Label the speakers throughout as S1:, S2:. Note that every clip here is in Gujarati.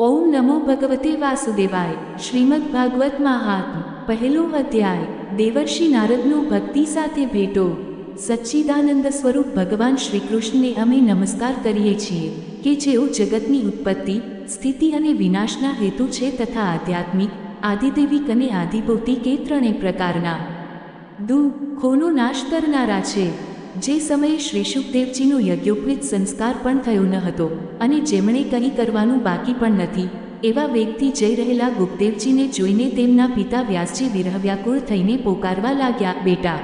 S1: ओम नमो भगवते वासुदेवाय। श्रीमद् भागवत महात्म पहलो अध्याय। देवर्षि नारदनो भक्ति साथे भेटो। सच्चिदानंद स्वरूप भगवान श्रीकृष्णने अमे नमस्कार करीए छीए के जेओ जगतनी उत्पत्ति स्थिति अने विनाशना हेतु छे तथा आध्यात्मिक आदिदैविक अने आदिभौतिक ए त्रणेय प्रकारना दुःखोनो नाश करनारा छे। जे समये श्री शुकदेवजीनो यज्ञोपवीत संस्कार पण थयो न हतो अने जेमणे कंई करवानुं बाकी पण नथी एवा वेगथी जई रहेला गुप्तदेवजीने जोईने तेमना पिता व्यासजी विरहव्याकुळ थईने पोकारवा लाग्या, बेटा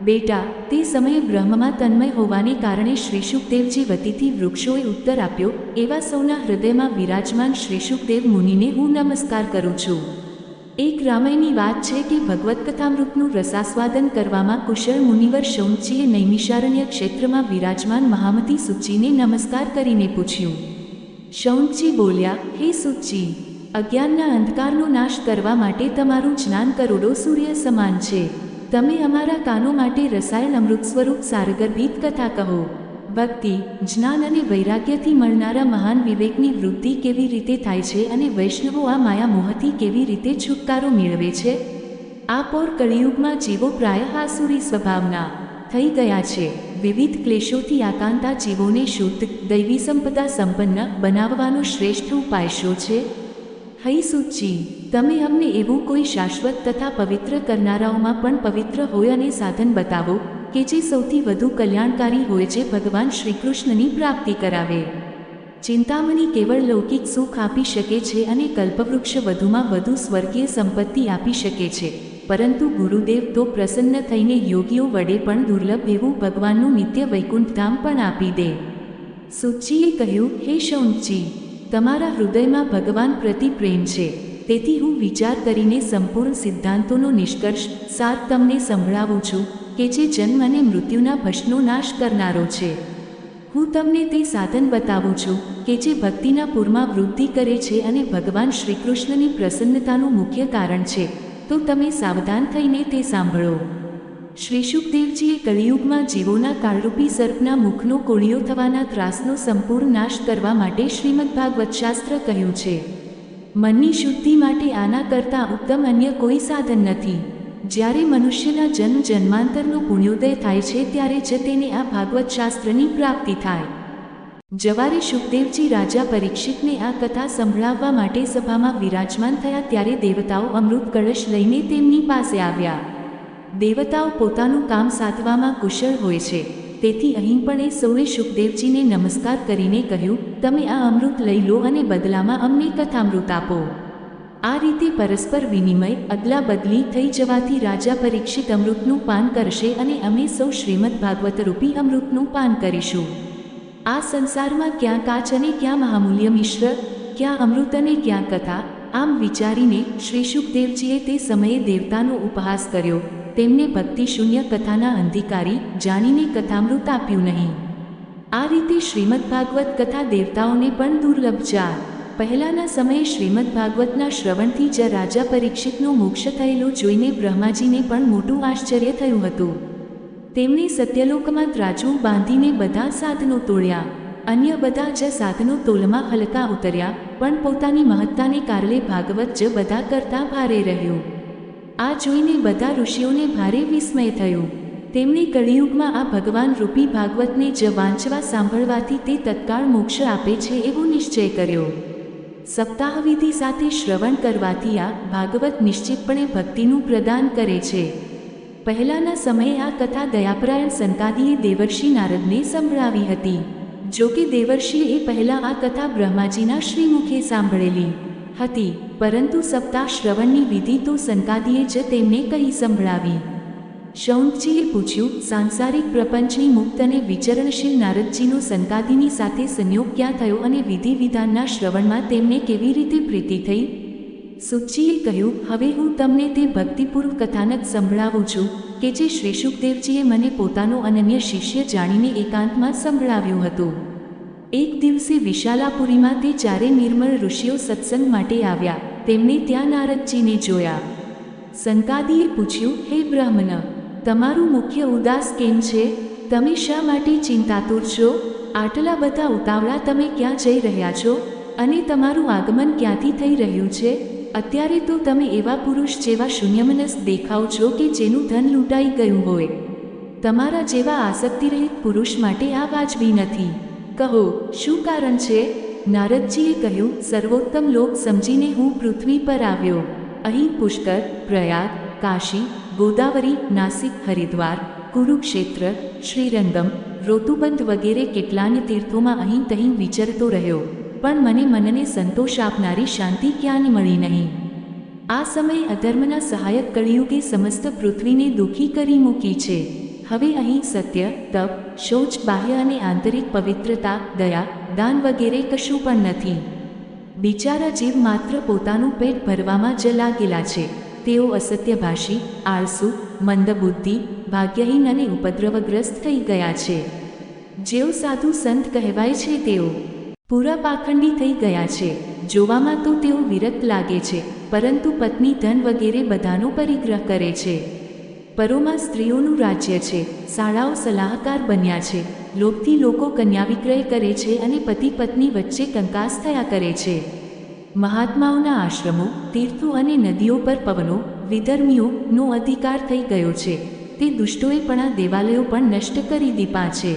S1: बेटा। ते समये ब्रह्ममां तन्मय होवाने कारणे श्री शुकदेवजी वतीथी वृक्षोए उत्तर आप्यो, एवा सौना हृदयमां विराजमान श्री शुकदेव मुनिने हूँ नमस्कार करूँ छूं। एक रामायणनी वात छे कि भगवत कथामृतનું રસાસ્વાદન કરવામાં કુશળ મુનિવર શૌનકજીએ નૈમિષારણ્ય ક્ષેત્રમાં વિરાજમાન મહામતી સુતજીને નમસ્કાર કરીને પૂછ્યું। શૌનકજી બોલ્યા, હે સુતજી, અજ્ઞાનના અંધકારનો નાશ કરવા માટે તમારું જ્ઞાન કરોડો સૂર્ય સમાન છે। તમે અમારા કાનો માટે રસાયણ અમૃત સ્વરૂપ સારગર્ભિત કથા કહો। ભક્તિ, જ્ઞાન અને વૈરાગ્યથી મળનારા મહાન વિવેકની વૃદ્ધિ કેવી રીતે થાય છે અને વૈષ્ણવો આ માયા મોહથી કેવી રીતે છુટકારો મેળવે છે। આ પોર કળિયુગમાં જીવો પ્રાયઃ આસુરી સ્વભાવના થઈ ગયા છે। વિવિધ ક્લેશોથી આકાંતા જીવોને શુદ્ધ દૈવી સંપદા સંપન્ન બનાવવાનો શ્રેષ્ઠ ઉપાય શો છે? હૈ સુતજી, તમે અમને એવું કોઈ શાશ્વત તથા પવિત્ર કરનારાઓમાં પણ પવિત્ર હોય અને સાધન બતાવો કે જે સૌથી વધુ કલ્યાણકારી હોય, જે ભગવાન શ્રીકૃષ્ણની પ્રાપ્તિ કરાવે। ચિંતામણી કેવળ લૌકિક સુખ આપી શકે છે અને કલ્પવૃક્ષ વધુમાં વધુ સ્વર્ગીય સંપત્તિ આપી શકે છે, પરંતુ ગુરુદેવ તો પ્રસન્ન થઈને યોગીઓ વડે પણ દુર્લભ એવું ભગવાનનું નિત્ય વૈકુંઠધામ પણ આપી દે। સુતજીએ કહ્યું, હે શૌનકજી, તમારા હૃદયમાં ભગવાન પ્રતિ પ્રેમ છે, તેથી હું વિચાર કરીને સંપૂર્ણ સિદ્ધાંતોનો નિષ્કર્ષ સાર તમને સંભળાવું છું કે જે જન્મ અને મૃત્યુના ભસ્મનો નાશ કરનારો છે। હું તમને તે સાધન બતાવું છું કે જે ભક્તિના પૂરમાં વૃદ્ધિ કરે છે અને ભગવાન શ્રીકૃષ્ણની પ્રસન્નતાનું મુખ્ય કારણ છે, તો તમે સાવધાન થઈને તે સાંભળો। શ્રી શુકદેવજીએ કળિયુગમાં જીવોના કાળરૂપી સર્પના મુખનો કોળિયો થવાના ત્રાસનો સંપૂર્ણ નાશ કરવા માટે શ્રીમદ્ ભાગવત શાસ્ત્ર કહ્યું છે। મનની શુદ્ધિ માટે આના કરતાં ઉત્તમ અન્ય કોઈ સાધન નથી। જ્યારે મનુષ્યના જન્મ જન્માંતરનો પુણ્યોદય થાય છે ત્યારે જ તેને આ ભાગવત શાસ્ત્રની પ્રાપ્તિ થાય। જવારે શુકદેવજી રાજા પરીક્ષિતને આ કથા સંભળાવવા માટે સભામાં વિરાજમાન થયા ત્યારે દેવતાઓ અમૃત કળશ લઈને તેમની પાસે આવ્યા। દેવતાઓ પોતાનું કામ સાધવામાં કુશળ હોય છે, તેથી અહીં પણ એ સૌએ શુકદેવજીને નમસ્કાર કરીને કહ્યું, તમે આ અમૃત લઈ લો અને બદલામાં અમને કથામૃત આપો। આ રીતે પરસ્પર વિનિમય અદલા બદલી થઈ જવાથી રાજા પરીક્ષિત અમૃતનું પાન કરશે અને અમે સૌ શ્રીમદ્ ભાગવત રૂપી અમૃતનું પાન કરીશું। આ સંસારમાં ક્યાં કાચ અને ક્યાં મહામૂલ્ય મિશ્ર, ક્યાં અમૃત અને ક્યાં કથા, આમ વિચારીને શ્રી શુકદેવજીએ તે સમયે દેવતાનો ઉપહાસ કર્યો। તેમને ભક્તિશૂન્ય કથાના અંધિકારી જાણીને કથામૃત આપ્યું નહીં। આ રીતે શ્રીમદ્ ભાગવત કથા દેવતાઓને પણ દુર્લભ ચાર। પહેલાના સમયે શ્રીમદ્ ભાગવતના શ્રવણથી જ રાજા પરીક્ષિતનો મોક્ષ થયેલો જોઈને બ્રહ્માજીને પણ મોટું આશ્ચર્ય થયું હતું। તેમણે સત્યલોકમાં ત્રાજવું બાંધીને બધા સાધનો તોડ્યા। અન્ય બધા જ સાધનો તોલમાં હલકા ઉતર્યા, પણ પોતાની મહત્તાને કારણે ભાગવત જ બધા કરતાં ભારે રહ્યું। આ જોઈને બધા ઋષિઓને ભારે વિસ્મય થયું। તેમણે કળિયુગમાં આ ભગવાન રૂપી ભાગવતને જ વાંચવા સાંભળવાથી તે તત્કાળ મોક્ષ આપે છે એવો નિશ્ચય કર્યો। સપ્તાહવિધિ સાથે શ્રવણ કરવાથી આ ભાગવત નિશ્ચિતપણે ભક્તિનું પ્રદાન કરે છે। પહેલાના સમયે આ કથા દયાપરાયણ સંતાદીએ દેવર્ષિ નારદને સંભળાવી હતી। જો કે દેવર્ષિએ એ પહેલાં આ કથા બ્રહ્માજીના શ્રીમુખે સાંભળેલી હતી, પરંતુ સપ્તાહ શ્રવણની વિધિ તો સંતાદીએ જ તેમને કહી સંભળાવી। શૌનકજીએ પૂછ્યું, સાંસારિક પ્રપંચની મુક્ત અને વિચરણશીલ નારદજીનો સંતાદીની સાથે સંયોગ ક્યાં થયો અને વિધિ વિધાનના શ્રવણમાં તેમને કેવી રીતે પ્રીતિ થઈ? સુતજીએ કહ્યું, હવે હું તમને તે ભક્તિપૂર્વ કથાનક સંભળાવું છું કે જે શ્રી શુકદેવજીએ મને પોતાનો અનન્ય શિષ્ય જાણીને એકાંતમાં સંભળાવ્યું હતું। એક દિવસે વિશાલાપુરીમાં તે ચારે નિર્મળ ઋષિઓ સત્સંગ માટે આવ્યા। તેમણે ત્યાં નારદજીને જોયા। સંતાદીએ પૂછ્યું, હે બ્રાહ્મણ, તમારું મુખ્ય ઉદાસ કેમ છે? તમે શા માટે ચિંતાતુર છો? આટલા બધા ઉતાવળા તમે ક્યાં જઈ રહ્યા છો? અને તમારું આગમન ક્યાંથી થઈ રહ્યું છે? અત્યારે તો તમે એવા પુરુષ જેવા શૂન્યમનસ્ક દેખાવ છો કે જેનું ધન લૂંટાઈ ગયું હોય. તમારા જેવા આસક્તિરહિત પુરુષ માટે આ વાજબી નથી. કહો, શું કારણ છે? નારદજીએ કહ્યું, સર્વોત્તમ લોક સમજીને હું પૃથ્વી પર આવ્યો. અહીં પુષ્કર, પ્રયાગ, કાશી, ગોદાવરી, નાસિક, હરિદ્વાર, કુરુક્ષેત્ર, શ્રીરંગમ, રોતુબંધ વગેરે કેટલાન્ય તીર્થોમાં અહીં તહીં વિચરતો રહ્યો, પણ મને મનને સંતોષ આપનારી શાંતિ ક્યાંય મળી નહીં. આ સમયે અધર્મના સહાયક કળિયુગે સમસ્ત પૃથ્વીને દુઃખી કરી મૂકી છે. હવે અહીં સત્ય, તપ, શૌચ, બાહ્ય અને આંતરિક પવિત્રતા, દયા, દાન વગેરે કશું પણ નથી. બિચારા જીવ માત્ર પોતાનું પેટ ભરવામાં જ લાગેલા છે. તેઓ અસત્યભાષી, આળસુ, મંદબુદ્ધિ, ભાગ્યહીન અને ઉપદ્રવગ્રસ્ત થઈ ગયા છે. જેઓ સાધુ સંત કહેવાય છે તેઓ પૂરા પાખંડી થઈ ગયા છે. જોવામાં તો તેઓ વિરક્ત લાગે છે, પરંતુ પત્ની, ધન વગેરે બધાનો પરિગ્રહ કરે છે. પરોમાં સ્ત્રીઓનું રાજ્ય છે. શાળાઓ સલાહકાર બન્યા છે. લોભથી લોકો કન્યા વિક્રય કરે છે અને પતિ પત્ની વચ્ચે કંકાસ થયા કરે છે. મહાત્માઓના આશ્રમો, તીર્થો અને નદીઓ પર પવનો, વિધર્મીઓનો અધિકાર થઈ ગયો છે. તે દુષ્ટોએ પણ આ દેવાલયો પણ નષ્ટ કરી દીધા છે.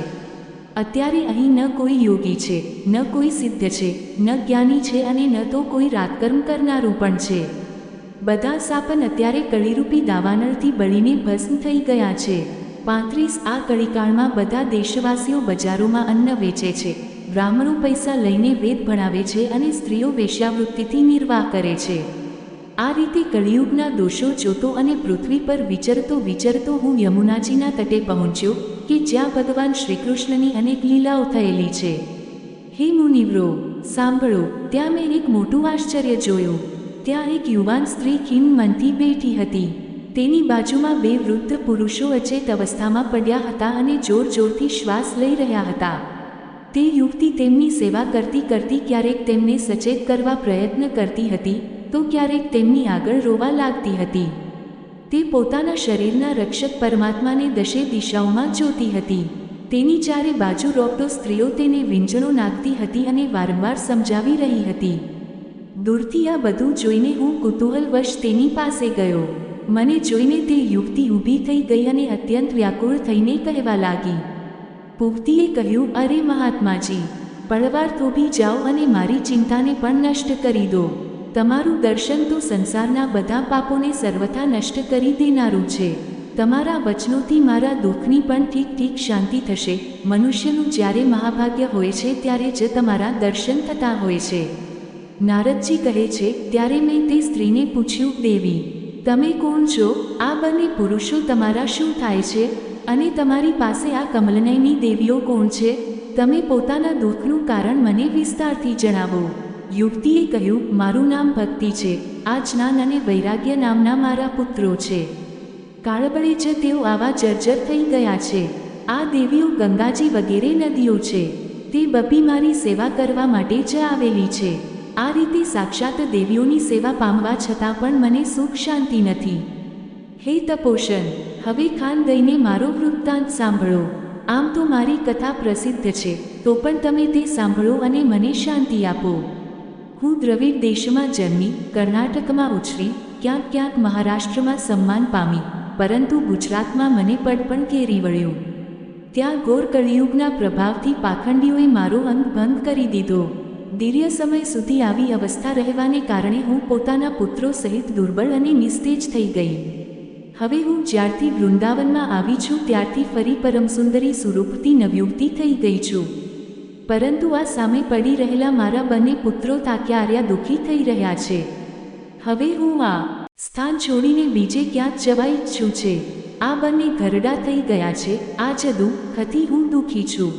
S1: અત્યારે અહીં ન કોઈ યોગી છે, ન કોઈ સિદ્ધ છે, ન જ્ઞાની છે અને ન તો કોઈ રાતકર્મ કરનારું પણ છે. બધા સાપન અત્યારે કળીરૂપી દાવાનળથી બળીને ભસ્મ થઈ ગયા છે. 35 આ કળીકાળમાં બધા દેશવાસીઓ બજારોમાં અન્ન વેચે છે. બ્રાહ્મણો પૈસા લઈને વેદ ભણાવે છે અને સ્ત્રીઓ વેશ્યાવૃત્તિથી નિર્વાહ કરે છે. આ રીતે કળિયુગના દોષો જોતો અને પૃથ્વી પર વિચરતો વિચરતો હું યમુનાજીના તટે પહોંચ્યો કે જ્યાં ભગવાન શ્રીકૃષ્ણની અનેક લીલાઓ થયેલી છે. હે મુનિવરો, સાંભળો, ત્યાં મેં એક મોટું આશ્ચર્ય જોયું. ત્યાં એક યુવાન સ્ત્રી ખિન્ન મનથી બેઠી હતી. તેની બાજુમાં 2 વૃદ્ધ પુરુષો અચેત અવસ્થામાં પડ્યા હતા અને જોર જોરથી શ્વાસ લઈ રહ્યા હતા. તે યુવતી તેમની સેવા કરતી કરતી ક્યારેક તેમને સચેત કરવા પ્રયત્ન કરતી હતી, તો ક્યારેક તેમની આગળ રોવા લાગતી હતી. તે પોતાના શરીરના રક્ષક પરમાત્માને દશે દિશાઓમાં જોતી હતી. તેની ચારે બાજુ રોકટો સ્ત્રીઓ તેને વીંઝણો નાખતી હતી અને વારંવાર સમજાવી રહી હતી. દૂરથી આ બધું જોઈને હું કુતૂહલવશ તેની પાસે ગયો. મને જોઈને તે યુવતી ઊભી થઈ ગઈ અને અત્યંત વ્યાકુળ થઈને કહેવા લાગી. પુવતીએ કહ્યું, અરે મહાત્માજી, પળવાર થોભી જાઓ અને મારી ચિંતાને પણ નષ્ટ કરી દો. તમારું દર્શન તો સંસારના બધા પાપોને સર્વથા નષ્ટ કરી દેનારું છે. તમારા વચનોથી મારા દુઃખની પણ ઠીક ઠીક શાંતિ થશે. મનુષ્યનું જ્યારે મહાભાગ્ય હોય છે ત્યારે જ તમારા દર્શન થતા હોય છે. નારદજી કહે છે, ત્યારે મેં તે સ્ત્રીને પૂછ્યું, દેવી, તમે કોણ છો? આ બંને પુરુષો તમારા શું થાય છે? અને તમારી પાસે આ કમલનયની દેવીઓ કોણ છે? તમે પોતાના દુઃખનું કારણ મને વિસ્તારથી જણાવો. યુવતીએ કહ્યું, મારું નામ ભક્તિ છે. આ જ્ઞાન અને વૈરાગ્ય નામના મારા પુત્રો છે. કાળબળે જ તેઓ આવા જર્જર થઈ ગયા છે. આ દેવીઓ ગંગાજી વગેરે નદીઓ છે. તે બપી મારી સેવા કરવા માટે જ આવેલી છે. આ રીતે સાક્ષાત દેવીઓની સેવા પામવા છતાં પણ મને સુખ શાંતિ નથી. હે તપોષણ, હવે ખાન દઈને મારો વૃત્તાંત સાંભળો. આમ તો મારી કથા પ્રસિદ્ધ છે, તો પણ તમે તે સાંભળો અને મને શાંતિ આપો. હું દ્રવિડ દેશમાં જન્મી, કર્ણાટકમાં ઉછરી, ક્યાંક ક્યાંક મહારાષ્ટ્રમાં સન્માન પામી, પરંતુ ગુજરાતમાં મને પડપણ કેરી વળ્યું. ત્યાં ઘોર કળિયુગના પ્રભાવથી પાખંડીઓએ મારો અંગ ભંગ કરી દીધો. દીર્ઘ સમય સુધી આવી અવસ્થા રહેવાને કારણે હું પોતાના પુત્રો સહિત દુર્બળ અને નિસ્તેજ થઈ ગઈ. હવે હું જ્યારથી વૃંદાવનમાં આવી છું ત્યારથી ફરી પરમસુંદરી સુરૂપથી નવયુવતી થઈ ગઈ છું. પરંતુ આ સામે પડી રહેલા મારા બંને પુત્રો તાક્યા આર્યા દુઃખી થઈ રહ્યા છે. હવે હું આ સ્થાન છોડીને બીજે ક્યાંક જવા ઈચ્છું છે. આ બંને ઘરડા થઈ ગયા છે. આ જ દુઃખથી હું દુઃખી છું.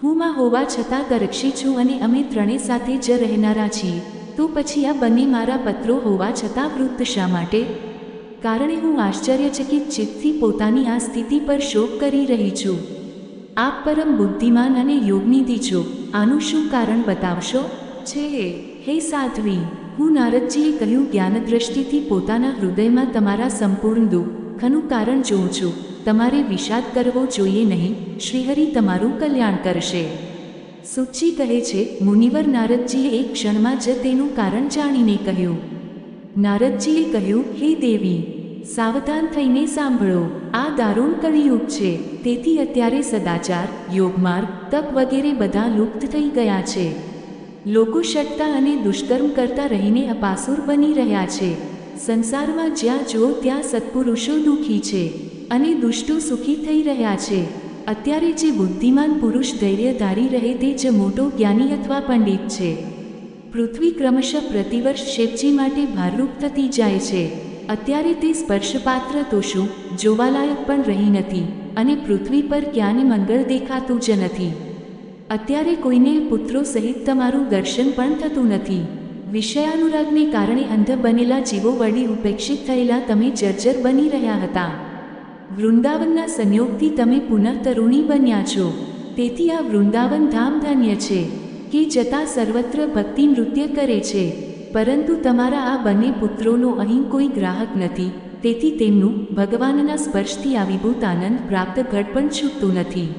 S1: હું માં હોવા છતાં ગરક્ષી છું અને અમે ત્રણે સાથે જ રહેનારા છીએ. તો પછી આ બંને મારા પત્રો હોવા છતાં વૃદ્ધ શા માટે? કારણે હું આશ્ચર્યચકિત ચિત્તથી પોતાની આ સ્થિતિ પર શોક કરી રહી છું. આપ પરમ બુદ્ધિમાન અને યોગનિધિ છો. આનું શું કારણ બતાવશો? છે હે સાધ્વી, હું નારદજીએ કહ્યું, જ્ઞાનદ્રષ્ટિથી પોતાના હૃદયમાં તમારા સંપૂર્ણ દુઃખનું કારણ જોઉં છું. તમારે વિષાદ કરવો જોઈએ નહીં. શ્રીહરિ તમારું કલ્યાણ કરશે. સુચિ કહે છે, મુનિવર નારદજીએ એક ક્ષણમાં જ તેનું કારણ જાણીને કહ્યું. નારદજીએ કહ્યું, હે દેવી, સાવધાન થઈને સાંભળો. આ દારૂણ કળિયુગ છે. તેથી અત્યારે સદાચાર, યોગમાર્ગ, તપ વગેરે બધા લુપ્ત થઈ ગયા છે. લોકો શટતા અને દુષ્કર્મ કરતા રહીને અપાસુર બની રહ્યા છે. સંસારમાં જ્યાં જુઓ ત્યાં સત્પુરુષો દુઃખી છે અને દુષ્ટો સુખી થઈ રહ્યા છે. અત્યારે જે બુદ્ધિમાન પુરુષ ધૈર્ય ધારી રહે તે જ મોટો જ્ઞાની અથવા પંડિત છે. પૃથ્વી ક્રમશઃ પ્રતિવર્ષ શેપજી માટે ભારરૂપ થતી જાય છે. અત્યારે તે સ્પર્શપાત્ર તો શું, જોવાલાયક પણ રહી નથી અને પૃથ્વી પર ક્યાંય મંગળ દેખાતું જ નથી. અત્યારે કોઈને પુત્રો સહિત તમારું દર્શન પણ થતું નથી. વિષયાનુરાગને કારણે અંધ બનેલા જીવો વળી ઉપેક્ષિત થયેલા તમે જર્જર બની રહ્યા હતા. વૃંદાવનના સંયોગથી તમે પુનઃ તરુણી બન્યા છો. તેથી આ વૃંદાવન ધામ ધન્ય છે કે જતાં સર્વત્ર ભક્તિ નૃત્ય કરે છે. પરંતુ તમારા આ બંને પુત્રોનો અહીં કોઈ ગ્રાહક નથી. તેથી તેમનું ભગવાનના સ્પર્શથી આવિર્ભૂત આનંદ પ્રાપ્ત ઘટ પણ છૂટતું નથી.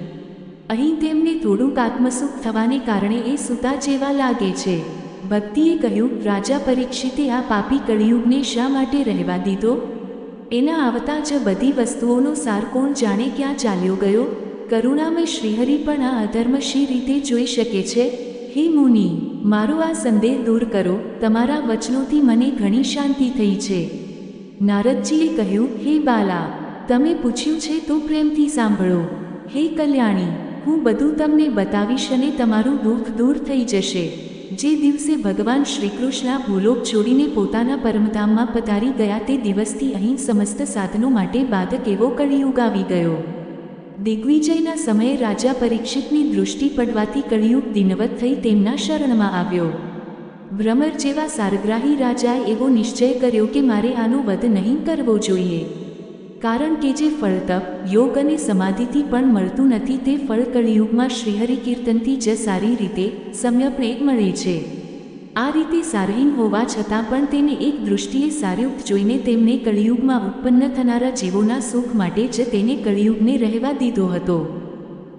S1: અહીં તેમને થોડુંક આત્મસુખ થવાને કારણે એ સૂતા જેવા લાગે છે. ભક્તિએ કહ્યું, રાજા પરીક્ષિતે આ પાપી કળિયુગને શા માટે રહેવા દીધો? એના આવતા જ બધી વસ્તુઓનો સાર કોણ જાણે ક્યાં ચાલ્યો ગયો? કરુણામય શ્રીહરિ પણ આ અધર્મ શી રીતે જોઈ શકે છે? હે મુનિ, મારો આ સંદેહ દૂર કરો. તમારા વચનોથી મને ઘણી શાંતિ થઈ છે. નારદજીએ કહ્યું, હે બાલા, તમે પૂછ્યું છે તો પ્રેમથી સાંભળો. હે કલ્યાણી, હું બધું તમને બતાવીશ અને તમારું દુઃખ દૂર થઈ જશે. જે દિવસે ભગવાન શ્રીકૃષ્ણ ભૂલોક છોડીને પોતાના પરમધામમાં પધારી ગયા તે દિવસથી અહીં સમસ્ત સાધનો માટે બાધક એવો કળિયુગ આવી ગયો. દિગ્વિજયના સમયે રાજા પરીક્ષિતની દૃષ્ટિ પડવાથી કળિયુગ દિનવત થઈ તેમના શરણમાં આવ્યો. ભ્રમર જેવા સારગ્રાહી રાજાએ એવો નિશ્ચય કર્યો કે મારે આનો વધ નહીં કરવો જોઈએ. કારણ કે જે ફળ તપ, યોગ અને સમાધિથી પણ મળતું નથી તે ફળ કળિયુગમાં શ્રીહરિ કીર્તનથી જ સારી રીતે સમ્યકને મળે છે. આ રીતે સારહીન હોવા છતાં પણ તેને એક દૃષ્ટિએ સારયુક્ત જોઈને તેમને કળિયુગમાં ઉત્પન્ન થનારા જીવોના સુખ માટે જ તેને કળિયુગને રહેવા દીધો હતો.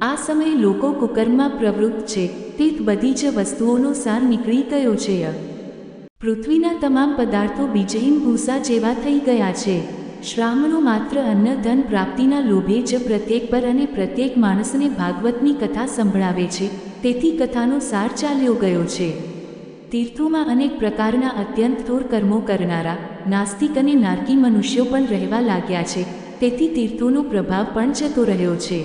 S1: આ સમયે લોકો કુકર્મમાં પ્રવૃત્ત છે. તે બધી જ વસ્તુઓનો સાર નીકળી ગયો છે. પૃથ્વીના તમામ પદાર્થો બીજહીન ભૂસા જેવા થઈ ગયા છે. શ્રામણો માત્ર અન્ન ધન પ્રાપ્તિના લોભે જ પ્રત્યેક પર અને પ્રત્યેક માણસને ભાગવતની કથા સંભળાવે છે. તેથી કથાનો સાર ચાલ્યો ગયો છે. તીર્થોમાં અનેક પ્રકારના અત્યંત થોર કર્મો કરનારા નાસ્તિક અને નારકી મનુષ્યો પણ રહેવા લાગ્યા છે. તેથી તીર્થોનો પ્રભાવ પણ જતો રહ્યો છે.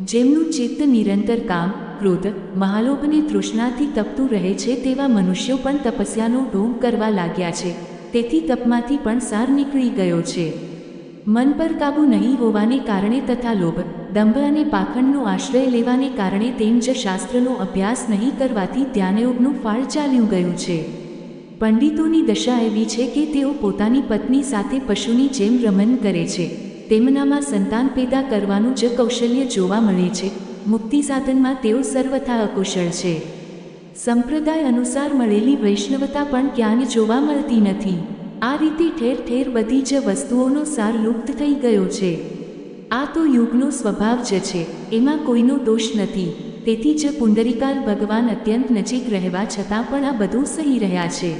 S1: જેમનું ચિત્ત નિરંતર કામ, ક્રોધ, મહાલોભને તૃષ્ણાથી તપતું રહે છે તેવા મનુષ્યો પણ તપસ્યાનો ઢોંગ કરવા લાગ્યા છે. તેથી તપમાંથી પણ સાર નીકળી ગયો છે. મન પર કાબુ નહીં હોવાને કારણે તથા લોભ, દંભ અને પાખંડનો આશ્રય લેવાને કારણે તેમ જ શાસ્ત્રનો અભ્યાસ નહીં કરવાથી ધ્યાનયોગનું ફાળ ચાલ્યું ગયું છે. પંડિતોની દશા એવી છે કે તેઓ પોતાની પત્ની સાથે પશુની જેમ રમન કરે છે. તેમનામાં સંતાન પેદા કરવાનું જ કૌશલ્ય જોવા મળે છે. મુક્તિ સાધનમાં તેઓ સર્વથા અકુશળ છે. સંપ્રદાય અનુસાર મળેલી વૈષ્ણવતા પણ ક્યાંય જોવા મળતી નથી. આ રીતે ઠેર ઠેર બધી જ વસ્તુઓનો સાર લુપ્ત થઈ ગયો છે. આ તો યુગનો સ્વભાવ જ છે, એમાં કોઈનો દોષ નથી. તેથી જ પુંડરીકાલ ભગવાન અત્યંત નજીક રહેવા છતાં પણ આ બધું સહી રહ્યા છે.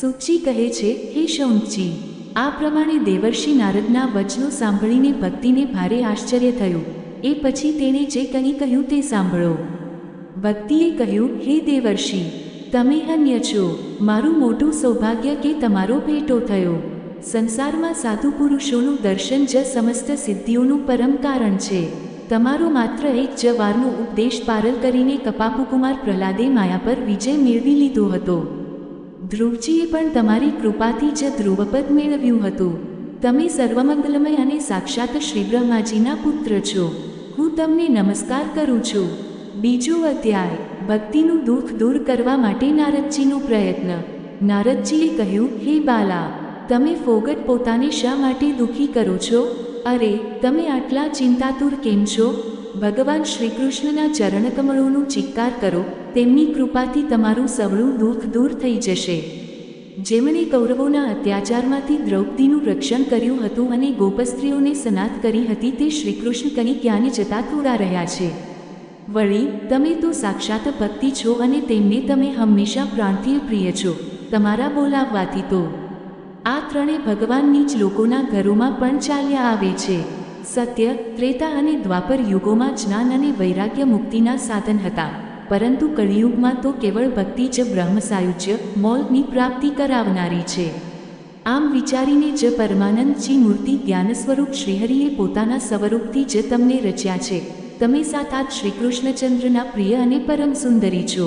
S1: સુચિ કહે છે, હે શૌનકજી, આ પ્રમાણે દેવર્ષિ નારદના વચનો સાંભળીને ભક્તિને ભારે આશ્ચર્ય થયું. એ પછી તેણે જે કંઈ કહ્યું તે સાંભળો. ભક્તિએ કહ્યું, હે દેવર્ષિ, તમે અન્ય છો. મારું મોટું સૌભાગ્ય કે તમારો ભેટો થયો. સંસારમાં સાધુ પુરુષોનું દર્શન જ સમસ્ત સિદ્ધિઓનું પરમ કારણ છે. તમારો માત્ર એક જ વારનો ઉપદેશ પારલ કરીને કપાપુકુમાર પ્રહલાદે માયા પર વિજય મેળવી લીધો હતો. ધ્રુવજીએ પણ તમારી કૃપાથી જ ધ્રુવપદ મેળવ્યું હતું. તમે સર્વમંગલમય અને સાક્ષાત શ્રી બ્રહ્માજીના પુત્ર છો. હું તમને નમસ્કાર કરું છું. બીજો અધ્યાય, ભક્તિનું દુઃખ દૂર કરવા માટે નારદજીનો પ્રયત્ન. નારદજીએ કહ્યું, હે બાલા, તમે ફોગટ પોતાને શા માટે દુઃખી કરો છો? અરે, તમે આટલા ચિંતાતુર કેમ છો? ભગવાન શ્રીકૃષ્ણના ચરણકમળોનું ચિત્કાર કરો. તેમની કૃપાથી તમારું સવળું દુઃખ દૂર થઈ જશે. જેમણે કૌરવોના અત્યાચારમાંથી દ્રૌપદીનું રક્ષણ કર્યું હતું અને ગોપસ્ત્રીઓને સનાથ કરી હતી તે શ્રીકૃષ્ણ કંઈ ક્યાંય જતા થોડા રહ્યા છે. વળી તમે તો સાક્ષાત ભક્તિ છો અને તેમને તમે હંમેશા પ્રાણથી પ્રિય છો. તમારા બોલાવવાથી તો આ ત્રણે ભગવાનની જ લોકોના ઘરોમાં પણ ચાલ્યા આવે છે. સત્ય, ત્રેતા અને દ્વાપર યુગોમાં જ્ઞાન અને વૈરાગ્ય મુક્તિના સાધન હતા, પરંતુ કળિયુગમાં તો કેવળ ભક્તિ જ બ્રહ્મ સાયુજ્ય મોલની પ્રાપ્તિ કરાવનારી છે. આમ વિચારીને જ પરમાનંદજી મૂર્તિ જ્ઞાન સ્વરૂપ શ્રીહરિએ પોતાના સ્વરૂપથી જ તમને રચ્યા છે. તમે સાક્ષાત શ્રીકૃષ્ણચંદ્રના પ્રિય અને પરમ સુંદરી છો.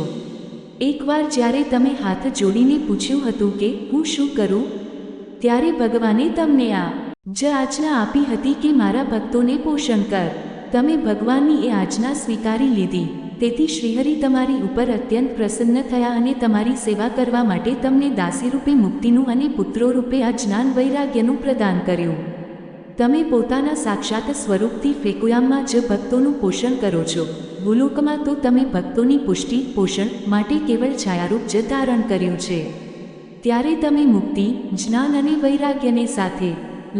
S1: એકવાર જ્યારે તમે હાથ જોડીને પૂછ્યું હતું કે હું શું કરું, ત્યારે ભગવાને તમને આ જ આજ્ઞા આપી હતી કે મારા ભક્તોને પોષણ કર. તમે ભગવાનની એ આજ્ઞા સ્વીકારી લીધી. તેથી શ્રીહરિ તમારી ઉપર અત્યંત પ્રસન્ન થયા અને તમારી સેવા કરવા માટે તમને દાસી રૂપે મુક્તિનું અને પુત્રો રૂપે આ જ્ઞાન વૈરાગ્યનું પ્રદાન કર્યું. તમે પોતાના સાક્ષાત સ્વરૂપથી ફેકુયામમાં જ ભક્તોનું પોષણ કરો છો. ભૂલોકમાં તો તમે ભક્તોની પુષ્ટિ પોષણ માટે કેવળ છાયારૂપ જ ધારણ કર્યું છે. ત્યારે તમે મુક્તિ, જ્ઞાન અને વૈરાગ્યને સાથે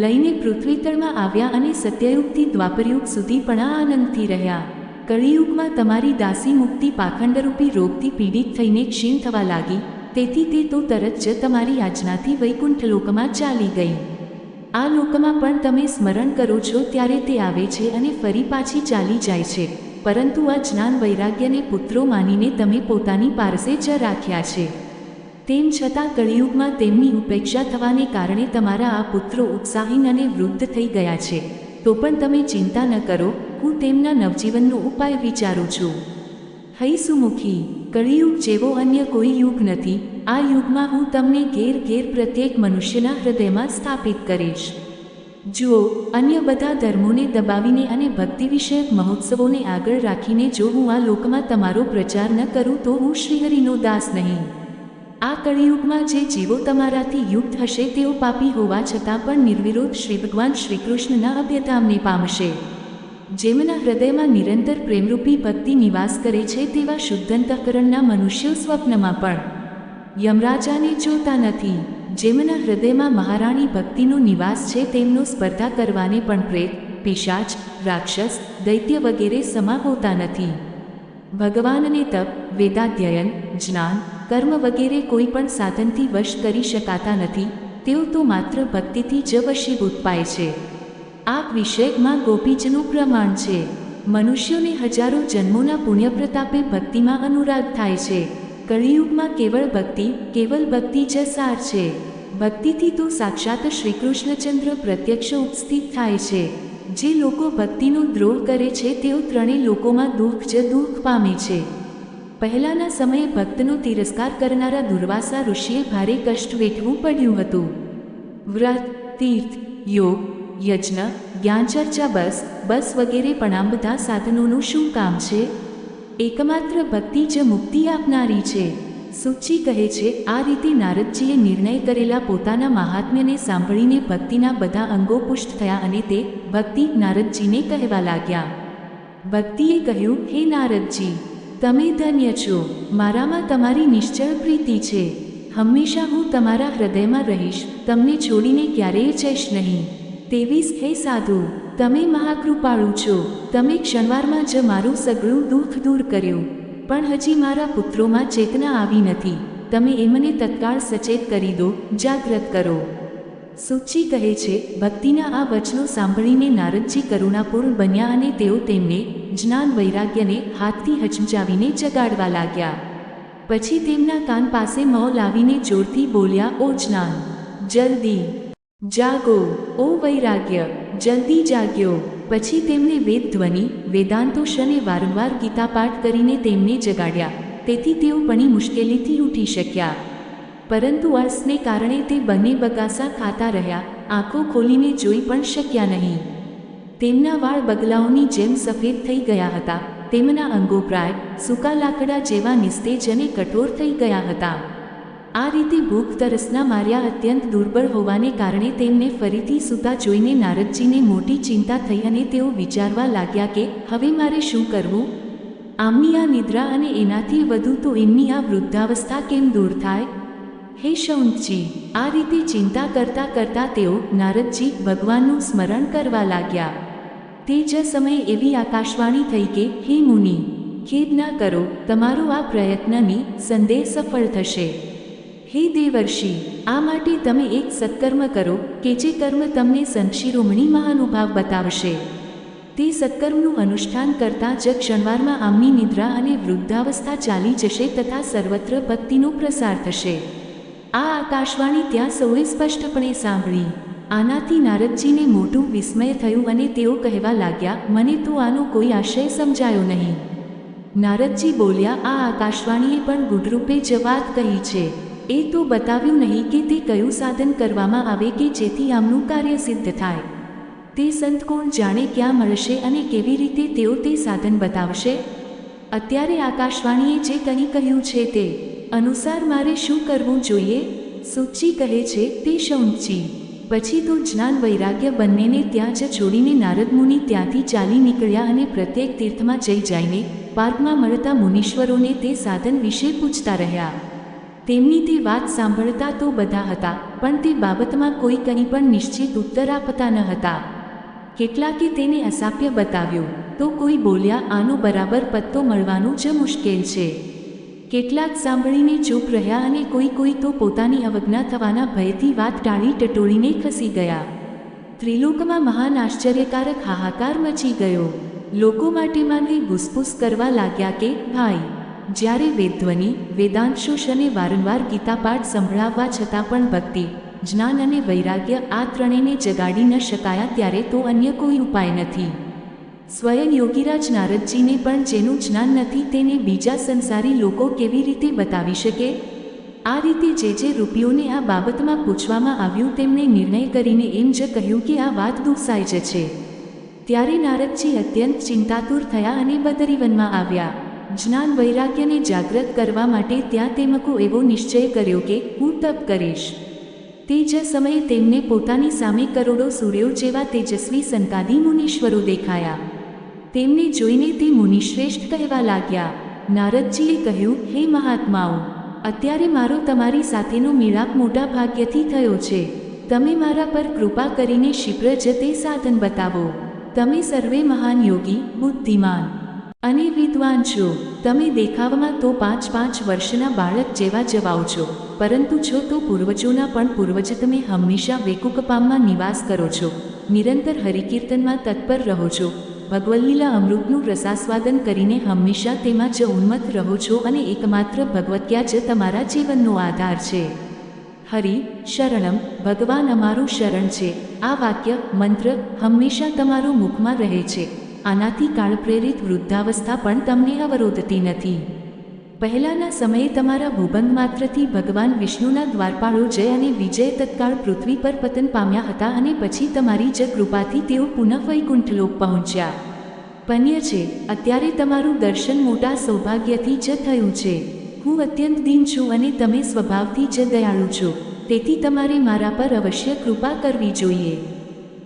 S1: લઈને પૃથ્વીતળમાં આવ્યા અને સત્યયુગથી દ્વાપરયુગ સુધી પણ આ આનંદથી રહ્યા. કળિયુગમાં તમારી દાસી મુક્તિ પાખંડરૂપી રોગથી પીડિત થઈને ક્ષીણ થવા લાગી. તેથી તે તો તરત જ તમારી આજ્ઞાથી વૈકુંઠ લોકમાં ચાલી ગઈ. આ લોકમાં પણ તમે સ્મરણ કરો છો ત્યારે તે આવે છે અને ફરી પાછી ચાલી જાય છે. પરંતુ આ જ્ઞાન વૈરાગ્યને પુત્રો માનીને તમે પોતાની પાસે જ રાખ્યા છે. તેમ છતાં કળિયુગમાં તેમની ઉપેક્ષા થવાને કારણે તમારા આ પુત્રો ઉત્સાહીન અને વૃદ્ધ થઈ ગયા છે. તો પણ તમે ચિંતા ન કરો, હું તેમના નવજીવનનો ઉપાય વિચારું છું. હૈ સુમુખી, કળિયુગ જેવો અન્ય કોઈ યુગ નથી. આ યુગમાં હું તમને ઘેર ઘેર પ્રત્યેક મનુષ્યના હૃદયમાં સ્થાપિત કરીશ. જુઓ, અન્ય બધા ધર્મોને દબાવીને અને ભક્તિ વિષયક મહોત્સવોને આગળ રાખીને જો હું આ લોકમાં તમારો પ્રચાર ન કરું તો હું શ્રીહરિનો દાસ નહીં. આ કળિયુગમાં જે જીવો તમારાથી યુક્ત હશે તેઓ પાપી હોવા છતાં પણ નિર્વિરોધ શ્રી ભગવાન શ્રીકૃષ્ણના અભ્યધામને પામશે. જેમના હૃદયમાં નિરંતર પ્રેમરૂપી ભક્તિ નિવાસ કરે છે તેવા શુદ્ધંતઃકરણના મનુષ્યો સ્વપ્નમાં પણ યમરાજાને જોતા નથી. જેમના હૃદયમાં મહારાણી ભક્તિનો નિવાસ છે તેમનો સ્પર્ધા કરવાને પણ પ્રેત, પિશાચ, રાક્ષસ, દૈત્ય વગેરે સમા હોતા નથી. ભગવાનને તપ, વેદાધ્યયન, જ્ઞાન, કર્મ વગેરે કોઈ પણ સાધનથી વશ કરી શકાતા નથી. તેઓ તો માત્ર ભક્તિથી જ વશીભૂત પાય છે. આ વિષયમાં ગોપીજનું પ્રમાણ છે. મનુષ્યોને હજારો જન્મોના પુણ્ય પ્રતાપે ભક્તિમાં અનુરાગ થાય છે. કળિયુગમાં કેવળ ભક્તિ જ સાર છે. ભક્તિથી તો સાક્ષાત શ્રીકૃષ્ણચંદ્ર પ્રત્યક્ષ ઉપસ્થિત થાય છે. જે લોકો ભક્તિનો દ્રોહ કરે છે તેઓ ત્રણેય લોકોમાં દુઃખ પામે છે. પહેલાના સમયે ભક્તનો તિરસ્કાર કરનારા દુર્વાસા ઋષિએ ભારે કષ્ટ વેઠવું પડ્યું હતું. વ્રત, તીર્થ, યોગ, યજ્ઞ, જ્ઞાનચર્ચા બસ વગેરે પણ આ બધા સાધનોનું શું કામ છે? એકમાત્ર ભક્તિ જ મુક્તિ આપનારી છે. સુચિ કહે છે, આ રીતે નારદજીએ નિર્ણય કરેલા પોતાના મહાત્મ્યને સાંભળીને ભક્તિના બધા અંગો પુષ્ટ થયા અને તે ભક્તિ નારદજીને કહેવા લાગ્યા. ભક્તિએ કહ્યું, હે નારદજી, તમે ધન્ય છો. મારામાં તમારી નિશ્ચળ પ્રીતિ છે. હંમેશા હું તમારા હૃદયમાં રહીશ, તમને છોડીને ક્યારેય જઈશ નહીં. તેવીસ, હે સાધુ, તમે મહાકૃપાળુ છો. તમે ક્ષણવારમાં જ મારું સઘળું દુઃખ દૂર કર્યું, પણ હજી મારા પુત્રોમાં ચેતના આવી નથી. તમે એમને તત્કાળ સચેત કરી દો, જાગ્રત કરો. સુચિ કહે છે, ભક્તિના આ વચનો સાંભળીને નારદજી કરુણાપૂર્ણ બન્યા અને તેઓ તેમને જ્ઞાન વૈરાગ્યને હાથથી હચમચાવીને જગાડવા લાગ્યા. પછી તેમના કાન પાસે મોં લાવીને જોરથી બોલ્યા, ઓ જ્ઞાન, જલ્દી જાગો! ઓ વૈરાગ્ય, જલ્દી જાગ્યો! પછી તેમણે વેદ ધ્વનિ, વેદાંતોષને વારંવાર ગીતાપાઠ કરીને તેમને જગાડ્યા. તેથી તેઓ ઘણી મુશ્કેલીથી ઉઠી શક્યા. પરંતુ આળસને કારણે તે બંને બગાસા ખાતા રહ્યા, આંખો ખોલીને જોઈ પણ શક્યા નહીં. તેમના વાળ બગલાઓની જેમ સફેદ થઈ ગયા હતા. તેમના અંગો પ્રાય સૂકા લાકડા જેવા નિસ્તેજ અને કઠોર થઈ ગયા હતા. આ રીતે ભૂખ તરસના માર્યા અત્યંત દુર્બળ હોવાને કારણે તેમને ફરીથી સૂતા જોઈને નારદજીને મોટી ચિંતા થઈ અને તેઓ વિચારવા લાગ્યા કે હવે મારે શું કરવું? આમની આ નિદ્રા અને એનાથી વધુ તો એમની આ વૃદ્ધાવસ્થા કેમ દૂર થાય? હે શૌનકજી, આ રીતે ચિંતા કરતા કરતા તેઓ નારદજી ભગવાનનું સ્મરણ કરવા લાગ્યા. તે જ સમયે એવી આકાશવાણી થઈ કે, હે મુનિ, ખેદ ના કરો, તમારો આ પ્રયત્નની સંદેહ સફળ થશે. હે દેવર્ષિ, આ માટે તમે એક સત્કર્મ કરો કે જે કર્મ તમને સંત શિરોમણી મહાનુભાવ બતાવશે. તે સત્કર્મનું અનુષ્ઠાન કરતાં જ ક્ષણવારમાં આમની નિદ્રા અને વૃદ્ધાવસ્થા ચાલી જશે તથા સર્વત્ર ભક્તિનો પ્રસાર થશે. આ આકાશવાણી ત્યાં સૌએ સ્પષ્ટપણે સાંભળી. આનાથી નારદજીને મોટું વિસ્મય થયું અને તેઓ કહેવા લાગ્યા, મને તો આનો કોઈ આશય સમજાયો નહીં. નારદજી બોલ્યા, આ આકાશવાણીએ પણ ગૂઢરૂપે જ વાત કહી છે. એ તો બતાવ્યું નહીં કે તે કયું સાધન કરવામાં આવે કે જેથી આમનું કાર્ય સિદ્ધ થાય. તે સંત કોણ જાણે ક્યાં મળશે અને કેવી રીતે તેઓ તે સાધન બતાવશે? અત્યારે આકાશવાણીએ જે કંઈ કહ્યું છે તે અનુસાર મારે શું કરવું જોઈએ? સુચિ કહે છે તે શૌનચી. પછી તો જ્ઞાન વૈરાગ્ય બંનેને ત્યાં જ છોડીને નારદ મુનિ ત્યાંથી ચાલી નીકળ્યા અને પ્રત્યેક તીર્થમાં જઈને પાર્કમાં મળતા મુનીશ્વરોને તે સાધન વિશે પૂછતા રહ્યા. તેમની તે વાત સાંભળતા તો બધા હતા, પણ તે બાબતમાં કોઈ કંઈ પણ નિશ્ચિત ઉત્તર આપતા ન હતા. કેટલાકે તેને અસાપ્ય બતાવ્યું તો કોઈ બોલ્યા, આનો બરાબર પત્તો મળવાનું જ મુશ્કેલ છે. કેટલાક સાંભળીને ચૂપ રહ્યા અને કોઈ તો પોતાની અવજ્ઞા થવાના ભયથી વાત ટાળી ટટોળીને ખસી ગયા. ત્રિલોકમાં મહાન આશ્ચર્યકારક હાહાકાર મચી ગયો. લોકો માટે માનવી ઘૂસપૂસ કરવા લાગ્યા કે ભાઈ, જ્યારે વેદધ્વનિ, વેદાંતશોષ અને વારંવાર ગીતાપાઠ સંભળાવવા છતાં પણ ભક્તિ, જ્ઞાન અને વૈરાગ્ય આ ત્રણેયને જગાડી ન શકાયા ત્યારે તો અન્ય કોઈ ઉપાય નથી. સ્વયં યોગીરાજ નારદજીને પણ જેનું જ્ઞાન નથી તેને બીજા સંસારી લોકો કેવી રીતે બતાવી શકે? આ રીતે જે રૂપિયોને આ બાબતમાં પૂછવામાં આવ્યું તેમણે નિર્ણય કરીને એમ જ કહ્યું કે આ વાત દુસાઈ જ છે. ત્યારે નારદજી અત્યંત ચિંતાતુર થયા અને બદરીવનમાં આવ્યા. જ્ઞાન વૈરાગ્યને જાગૃત કરવા માટે ત્યાં તેમકો એવો નિશ્ચય કર્યો કે હું તપ કરીશ. તે જ સમયે તેમને પોતાની સામે કરોડો સૂર્યો જેવા તેજસ્વી સંતાદી મુનીશ્વરો દેખાયા. તેમને જોઈને તે મુનિશ્રેષ્ઠ કહેવા લાગ્યા. નારદજીએ કહ્યું, હે મહાત્માઓ, અત્યારે મારો તમારી સાથેનો મિલાપ મોટા ભાગ્યથી થયો છે. તમે મારા પર કૃપા કરીને શીઘ્ર જ તે સાધન બતાવો. તમે સર્વે મહાન યોગી, બુદ્ધિમાન અને વિદ્વાન છો. તમે દેખાવમાં તો 5 વર્ષના બાળક જેવા જવાઓ છો, પરંતુ છો તો પૂર્વજોના પણ પૂર્વજ. તમે હંમેશા વેકુકપામમાં નિવાસ કરો છો, નિરંતર હરિકીર્તનમાં તત્પર રહો છો, ભગવલ્લીલા અમૃતનું રસાસ્વાદન કરીને હંમેશા તેમાં જ ઉન્મત્ત રહો છો અને એકમાત્ર ભગવત્યા જ તમારા જીવનનો આધાર છે. હરિ શરણમ, ભગવાન અમારું શરણ છે. આ વાક્ય મંત્ર હંમેશા તમારો મુખમાં રહે છે. આનાથી કાળપ્રેરિત વૃદ્ધાવસ્થા પણ તમને અવરોધતી નથી. પહેલાના સમયે તમારા ભૂભંગ માત્રથી ભગવાન વિષ્ણુના દ્વારપાળો જય અને વિજય તત્કાળ પૃથ્વી પર પતન પામ્યા હતા અને પછી તમારી જ કૃપાથી તેઓ પુનઃ વૈકુંઠલોક પહોંચ્યા. પન્ય છે, અત્યારે તમારું દર્શન મોટા સૌભાગ્યથી જ થયું છે. હું અત્યંત દીન છું અને તમે સ્વભાવથી જ દયાળુ છો, તેથી તમારે મારા પર અવશ્ય કૃપા કરવી જોઈએ.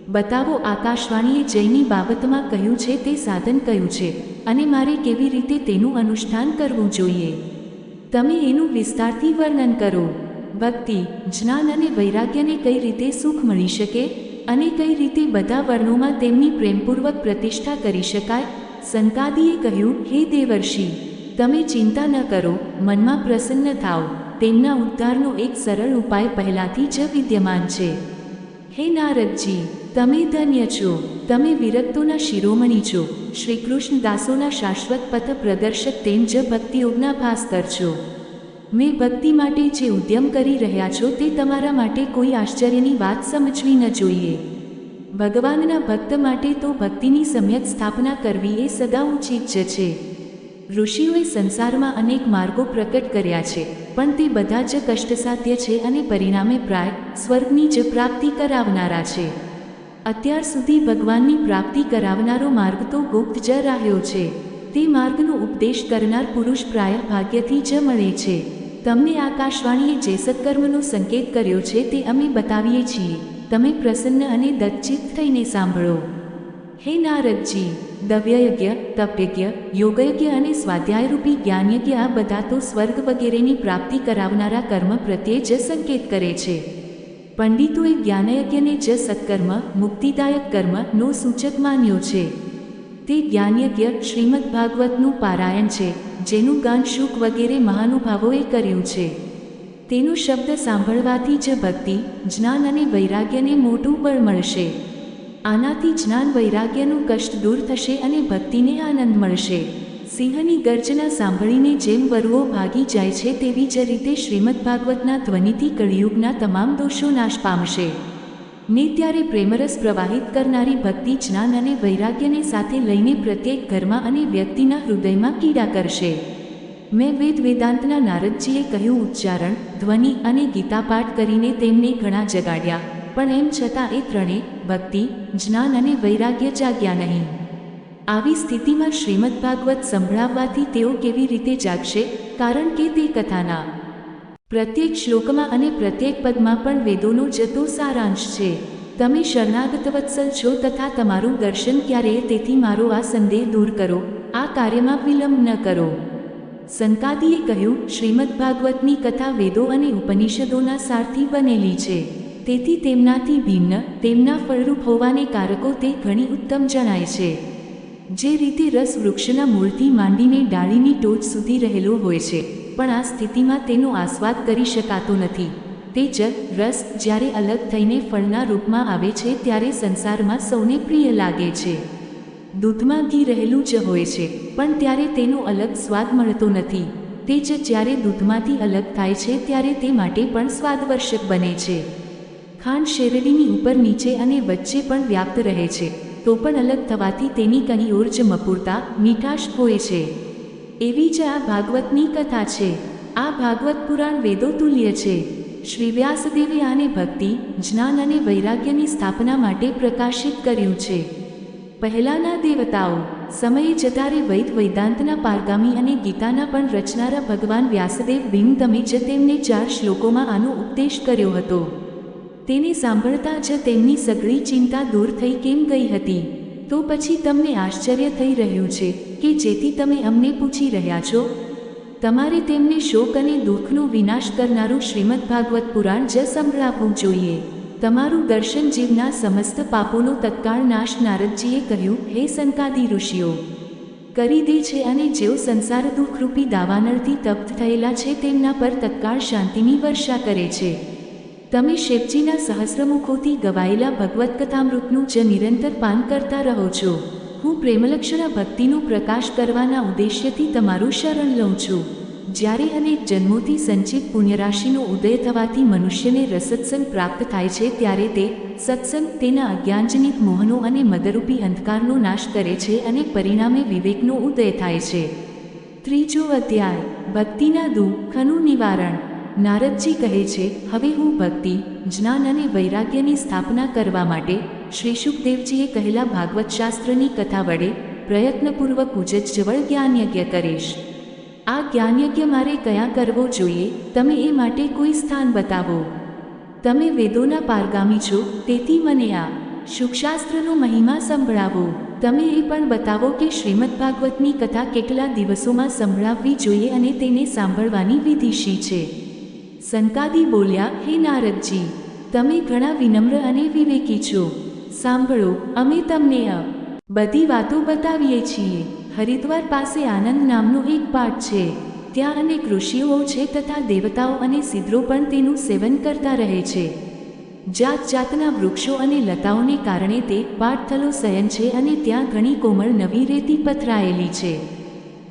S1: બતાવો, આકાશવાણીએ જયની બાબતમાં કહ્યું છે તે સાધન કયું છે અને મારે કેવી રીતે તેનું અનુષ્ઠાન કરવું જોઈએ? તમે એનું વિસ્તારથી વર્ણન કરો. ભક્તિ, જ્ઞાન અને વૈરાગ્યને કઈ રીતે સુખ મળી શકે અને કઈ રીતે બધા વર્ણોમાં તેમની પ્રેમપૂર્વક પ્રતિષ્ઠા કરી શકાય? સંતાદીએ કહ્યું, હે દેવર્ષિ, તમે ચિંતા ન કરો, મનમાં પ્રસન્ન થાઓ. તેમના ઉદ્ધારનો એક સરળ ઉપાય પહેલાથી જ વિદ્યમાન છે. હે નારદજી, તમે ધન્ય છો. તમે વિરક્તોના શિરોમણી છો, શ્રીકૃષ્ણ દાસોના શાશ્વત પથ પ્રદર્શક, તેમ જ ભક્તિયોગના ભાસ્કર છો. મેં ભક્તિ માટે જે ઉદ્યમ કરી રહ્યા છો તે તમારા માટે કોઈ આશ્ચર્યની વાત સમજવી ન જોઈએ. ભગવાનના ભક્ત માટે તો ભક્તિની સમ્યક સ્થાપના કરવી એ સદા ઉચિત જ છે. ઋષિઓએ સંસારમાં અનેક માર્ગો પ્રકટ કર્યા છે, પણ તે બધા જ કષ્ટસાધ્ય છે અને પરિણામે પ્રાય સ્વર્ગની જ પ્રાપ્તિ કરાવનારા છે. અત્યાર સુધી ભગવાનની પ્રાપ્તિ કરાવનારો માર્ગ તો ગુપ્ત જ રહ્યો છે. તે માર્ગનો ઉપદેશ કરનાર પુરુષ પ્રાય ભાગ્યથી જ મળે છે. તમને આકાશવાણીએ જે સત્કર્મનો સંકેત કર્યો છે તે અમે બતાવીએ છીએ. તમે પ્રસન્ન અને દત્તચિત્ત થઈને સાંભળો. હે નારદજી, દવ્યયજ્ઞ, તપયજ્ઞ, યોગયજ્ઞ અને સ્વાધ્યાયરૂપી જ્ઞાનયજ્ઞ આ બધા તો સ્વર્ગ વગેરેની પ્રાપ્તિ કરાવનારા કર્મ પ્રત્યે જ સંકેત કરે છે. પંડિતોએ જ્ઞાનયજ્ઞને જ સત્કર્મ, મુક્તિદાયક કર્મનો સૂચક માન્યો છે. તે જ્ઞાનયજ્ઞ શ્રીમદ ભાગવતનું પારાયણ છે, જેનું ગાન શુક વગેરે મહાનુભાવોએ કર્યું છે. તેનો શબ્દ સાંભળવાથી જ ભક્તિ, જ્ઞાન અને વૈરાગ્યને મોટું બળ મળશે. આનાથી જ્ઞાન વૈરાગ્યનું કષ્ટ દૂર થશે અને ભક્તિને આનંદ મળશે. સિંહની ગર્જના સાંભળીને જેમ વરુઓ ભાગી જાય છે, તેવી જ રીતે શ્રીમદ ભાગવતના ધ્વનિથી કળિયુગના તમામ દોષો નાશ પામશે. ને ત્યારે પ્રેમરસ પ્રવાહિત કરનારી ભક્તિ જ્ઞાન અને વૈરાગ્યને સાથે લઈને પ્રત્યેક ઘરમાં અને વ્યક્તિના હૃદયમાં કીડા કરશે. મેં વેદાંતના નારદજીએ કહ્યું ઉચ્ચારણ, ધ્વનિ અને ગીતાપાઠ કરીને તેમને ઘણા જગાડ્યા, પણ એમ છતાં એ ત્રણે ભક્તિ, જ્ઞાન અને વૈરાગ્ય જાગ્યા નહીં. આવી સ્થિતિમાં શ્રીમદ ભાગવત સંભળાવવાથી તેઓ કેવી રીતે જાગશે? કારણ કે તે કથાના પ્રત્યેક શ્લોકમાં અને પ્રત્યેક પદમાં પણ વેદોનો જતો સારાંશ છે. તમે શરણાગત વત્સલ છો તથા તમારું દર્શન ક્યારેય, તેથી મારો આ સંદેહ દૂર કરો, આ કાર્યમાં વિલંબ ન કરો. સંકાદીએ કહ્યું, શ્રીમદ ભાગવતની કથા વેદો અને ઉપનિષદોના સારથી બનેલી છે, તેથી તેમનાથી ભિન્ન, તેમના ફળરૂપ હોવાને કારકો તે ઘણી ઉત્તમ જણાય છે. જે રીતે રસ વૃક્ષના મૂળથી માંડીને ડાળીની ટોચ સુધી રહેલો હોય છે, પણ આ સ્થિતિમાં તેનો આસ્વાદ કરી શકાતો નથી. તે જ રસ જ્યારે અલગ થઈને ફળના રૂપમાં આવે છે, ત્યારે સંસારમાં સૌને પ્રિય લાગે છે. દૂધમાં ઘી રહેલું જ હોય છે, પણ ત્યારે તેનો અલગ સ્વાદ મળતો નથી. તે જ જ્યારે દૂધમાંથી અલગ થાય છે, ત્યારે તે માટે પણ સ્વાદવર્ષક બને છે. ખાંડ શેરડીની ઉપર નીચે અને વચ્ચે પણ વ્યાપ્ત રહે છે, તો પણ અલગ થવાથી તેની કંઈ ઓર જ મપૂરતા, મીઠાશ હોય છે. એવી જ આ ભાગવતની કથા છે. આ ભાગવત પુરાણ વેદો તુલ્ય છે. શ્રી વ્યાસદેવે આને ભક્તિ, જ્ઞાન અને વૈરાગ્યની સ્થાપના માટે પ્રકાશિત કર્યું છે. પહેલાના દેવતાઓ સમયે જતારે વેદાંતના પારગામી અને ગીતાના પણ રચનારા ભગવાન વ્યાસદેવ ભીમતમે જ તેમને 4 શ્લોકોમાં આનો ઉપદેશ કર્યો હતો. તેને સાંભળતા જ તેમની સઘળી ચિંતા દૂર થઈ કેમ ગઈ હતી? તો પછી તમને આશ્ચર્ય થઈ રહ્યું છે કે જેથી તમે અમને પૂછી રહ્યા છો? તમારે તેમને શોક અને દુઃખનો વિનાશ કરનારું શ્રીમદ ભાગવત પુરાણ જ સંભળાવવું જોઈએ. તમારું દર્શન જીવના સમસ્ત પાપોનો તત્કાળ નાશ, નારદજીએ કહ્યું, હે સંકાદી ઋષિઓ, કરી દે છે અને જેઓ સંસાર દુઃખરૂપી દાવાનળથી તપ્ત થયેલા છે, તેમના પર તત્કાળ શાંતિની વર્ષા કરે છે. તમે શિવજીના સહસ્રમુખોથી ગવાયેલા ભગવત કથામૃતનું જ નિરંતર પાન કરતા રહો છો. હું પ્રેમલક્ષણા ભક્તિનો પ્રકાશ કરવાના ઉદ્દેશ્યથી તમારું શરણ લઉં છું. જ્યારે અનેક જન્મોથી સંચિત પુણ્યરાશિનો ઉદય થવાથી મનુષ્યને રસત્સંગ પ્રાપ્ત થાય છે, ત્યારે તે સત્સંગ તેના અજ્ઞાનજનિત મોહનો અને મદરૂપી અંધકારનો નાશ કરે છે અને પરિણામે વિવેકનો ઉદય થાય છે. 3જો અધ્યાય, ભક્તિના દુઃખનું નિવારણ. નારદજી કહે છે, હવે હું ભક્તિ, જ્ઞાન અને વૈરાગ્યની સ્થાપના કરવા માટે શ્રી શુકદેવજીએ કહેલા ભાગવત શાસ્ત્રની કથા વડે પ્રયત્નપૂર્વક ઉજ્જવળ જ્ઞાનયજ્ઞ કરીશ. આ જ્ઞાનયજ્ઞ મારે ક્યાં કરવો જોઈએ? તમે એ માટે કોઈ સ્થાન બતાવો. તમે વેદોના પારગામી છો, તેથી મને આ શુકશાસ્ત્રનો મહિમા સંભળાવો. તમે એ પણ બતાવો કે શ્રીમદ ભાગવતની કથા કેટલા દિવસોમાં સંભળાવવી જોઈએ અને તેને સાંભળવાની વિધિ શી છે? સંકાદી બોલ્યા, હે નારદજી, તમે ઘણા વિનમ્ર અને વિવેકી છો. સાંભળો, અમે તમને બધી વાતો બતાવીએ છીએ. હરિદ્વાર પાસે આનંદ નામનો એક પાઠ છે. ત્યાં અનેક ઋષિઓ છે તથા દેવતાઓ અને સિદ્ધો પણ તેનું સેવન કરતા રહે છે. જાત જાતના વૃક્ષો અને લતાઓને કારણે તે પાઠથલો શયન છે અને ત્યાં ઘણી કોમળ નવી રેતી પથરાયેલી છે.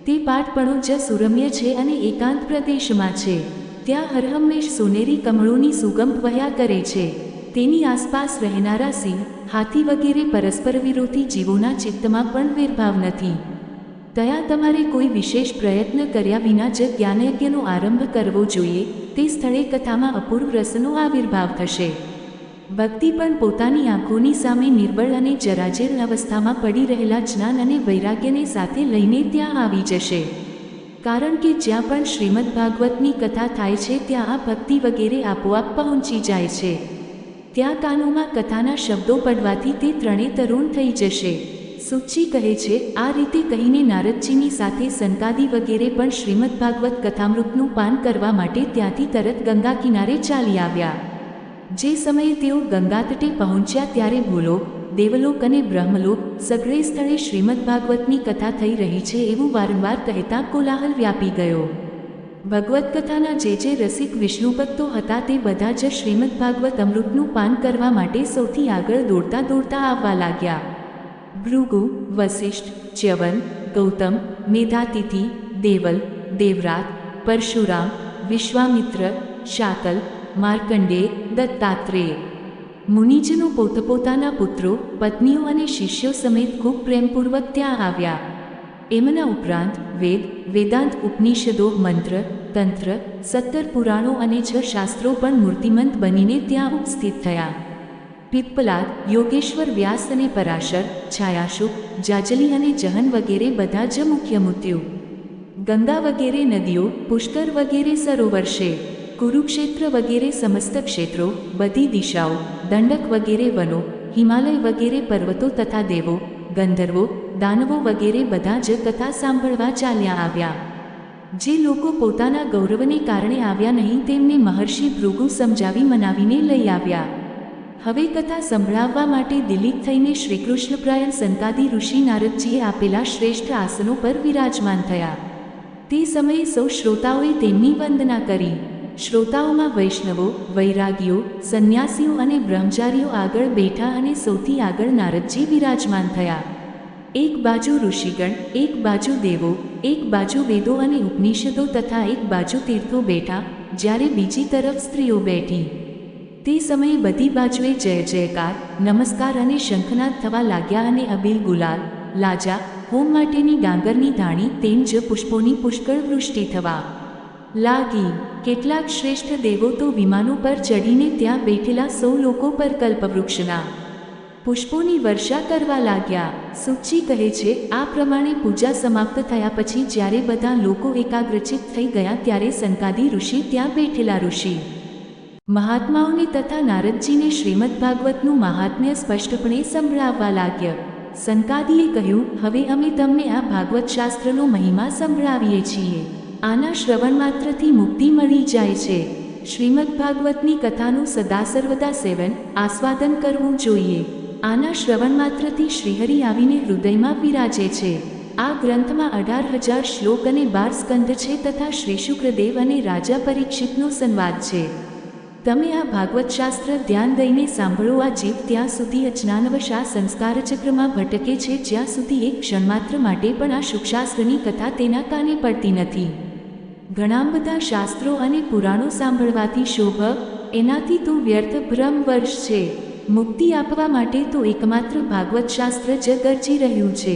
S1: તે પાઠપણો જ સુરમ્ય છે અને એકાંત પ્રદેશમાં છે. ત્યાં હરહંમેશ સોનેરી કમળોની સુગંધ વહ્યા કરે છે. તેની આસપાસ રહેનારા સિંહ, હાથી વગેરે પરસ્પર વિરોધી જીવોના ચિત્તમાં પણ વેરભાવ નથી. ત્યાં તમારે કોઈ વિશેષ પ્રયત્ન કર્યા વિના જ જ્ઞાનયજ્ઞનો આરંભ કરવો જોઈએ. તે સ્થળે કથામાં અપૂર્વ રસનો આવિર્ભાવ થશે. ભક્તિ પણ પોતાની આંખોની સામે નિર્બળ અને જરાજેર અવસ્થામાં પડી રહેલા જ્ઞાન અને વૈરાગ્યને સાથે લઈને ત્યાં આવી જશે. કારણ કે જ્યાં પણ શ્રીમદ ભાગવતની કથા થાય છે, ત્યાં આ ભક્તિ વગેરે આપોઆપ પહોંચી જાય છે. ત્યાં કાનોમાં કથાના શબ્દો પડવાથી તે ત્રણે તરુણ થઈ જશે. સુચિ કહે છે, આ રીતે કહીને નારદજીની સાથે સંકાદી વગેરે પણ શ્રીમદ ભાગવત કથામૃતનું પાન કરવા માટે ત્યાંથી તરત ગંગા કિનારે ચાલી આવ્યા. જે સમયે તેઓ ગંગા તટે પહોંચ્યા ત્યારે ભૂલો, દેવલોક અને બ્રહ્મલોક સઘળે સ્થળે શ્રીમદ ભાગવતની કથા થઈ રહી છે એવું વારંવાર કહેતા કોલાહલ વ્યાપી ગયો. ભગવત કથાના જે રસિક વિષ્ણુભક્તો હતા તે બધા જ શ્રીમદ ભાગવત અમૃતનું પાન કરવા માટે સૌથી આગળ દોડતા આવવા લાગ્યા. ભૃગુ, વસિષ્ઠ, ચ્યવન, ગૌતમ, મેધાતિથિ, દેવલ, દેવરાત, પરશુરામ, વિશ્વામિત્ર, શાકલ, માર્કંડેય, દત્તાત્રેય મુનિજનો પોતપોતાના પુત્રો, પત્નીઓ અને શિષ્યો સમેત ખૂબ પ્રેમપૂર્વક ત્યાં આવ્યા. એમના ઉપરાંત વેદ, વેદાંત, ઉપનિષદો, મંત્ર, તંત્ર, 17 પુરાણો અને 6 શાસ્ત્રો પણ મૂર્તિમંત બનીને ત્યાં ઉપસ્થિત થયા. પિપ્પલાદ, યોગેશ્વર, વ્યાસ અને પરાશર, છાયાશુક, જાજલી અને જહન વગેરે બધા જ મુખ્ય મૃત્યુ. ગંગા વગેરે નદીઓ, પુષ્કર વગેરે સરોવર છે, કુરુક્ષેત્ર વગેરે સમસ્ત ક્ષેત્રો, બધી દિશાઓ, દંડક વગેરે વનો, હિમાલય વગેરે પર્વતો તથા દેવો, ગંધર્વો, દાનવો વગેરે બધા જ કથા સાંભળવા ચાલ્યા આવ્યા. જે લોકો પોતાના ગૌરવને કારણે આવ્યા નહીં તેમને મહર્ષિ ભૃગુ સમજાવી મનાવીને લઈ આવ્યા. હવે કથા સંભળાવવા માટે દિલીપ થઈને શ્રીકૃષ્ણપ્રાયણ સંતાદી ઋષિ નારદજીએ આપેલા શ્રેષ્ઠ આસનો પર વિરાજમાન થયા. તે સમયે સૌ શ્રોતાઓએ તેમની વંદના કરી. શ્રોતાઓમાં વૈષ્ણવો, વૈરાગીઓ, સંન્યાસીઓ અને બ્રહ્મચારીઓ આગળ બેઠા અને સૌથી આગળ નારદજી વિરાજમાન થયા. એક બાજુ ઋષિગણ, એક બાજુ દેવો, એક બાજુ વેદો અને ઉપનિષદો તથા એક બાજુ તીર્થો બેઠા, જ્યારે બીજી તરફ સ્ત્રીઓ બેઠી. તે સમયે બધી બાજુએ જય જયકાર, નમસ્કાર અને શંખનાદ થવા લાગ્યા અને અબીલ, ગુલાલ, લાજા, હોમ માટેની ડાંગરની ધાણી તેમ જ પુષ્પોની પુષ્કળ વૃષ્ટિ થવા લાગી. કેટલાક શ્રેષ્ઠ દેવો તો વિમાનો પર ચડીને ત્યાં બેઠેલા સૌ લોકો પર કલ્પવૃક્ષના પુષ્પોની વર્ષા કરવા લાગ્યા. સુચી કહે છે, આ પ્રમાણે પૂજા સમાપ્ત થયા પછી જ્યારે બધા લોકો એકાગ્રચિત થઈ ગયા ત્યારે સંકાદી ઋષિ ત્યાં બેઠેલા ઋષિ મહાત્માઓને તથા નારદજીને શ્રીમદ ભાગવતનું મહાત્મ્ય સ્પષ્ટપણે સંભળાવવા લાગ્યા. સંકાદીએ કહ્યું, હવે અમે તમને આ ભાગવત શાસ્ત્રનો મહિમા સંભળાવીએ છીએ. આના શ્રવણ માત્રથી મુક્તિ મળી જાય છે. શ્રીમદ ભાગવતની કથાનું સદા સર્વદા સેવન, આસ્વાદન કરવું જોઈએ. આના શ્રવણ માત્રથી શ્રીહરિ આવીને હૃદયમાં વિરાજે છે. આ ગ્રંથમાં 18,000 શ્લોક અને 12 સ્કંધ છે તથા શ્રી શુક્રદેવ અને રાજા પરીક્ષિતનો સંવાદ છે. તમે આ ભાગવત શાસ્ત્ર ધ્યાન દઈને સાંભળો. આ જીવ ત્યાં સુધી અજ્ઞાનવશ આ સંસ્કાર ચક્રમાં ભટકે છે જ્યાં સુધી એક ક્ષણમાત્ર માટે પણ આ શુકશાસ્ત્રની કથા તેના કાને પડતી નથી. ઘણા બધા શાસ્ત્રો અને પુરાણો સાંભળવાથી શોભ, એનાથી તો વ્યર્થ ભ્રમ વર્ષ છે. મુક્તિ આપવા માટે તો એકમાત્ર ભાગવત શાસ્ત્ર જ ગરજી રહ્યું છે.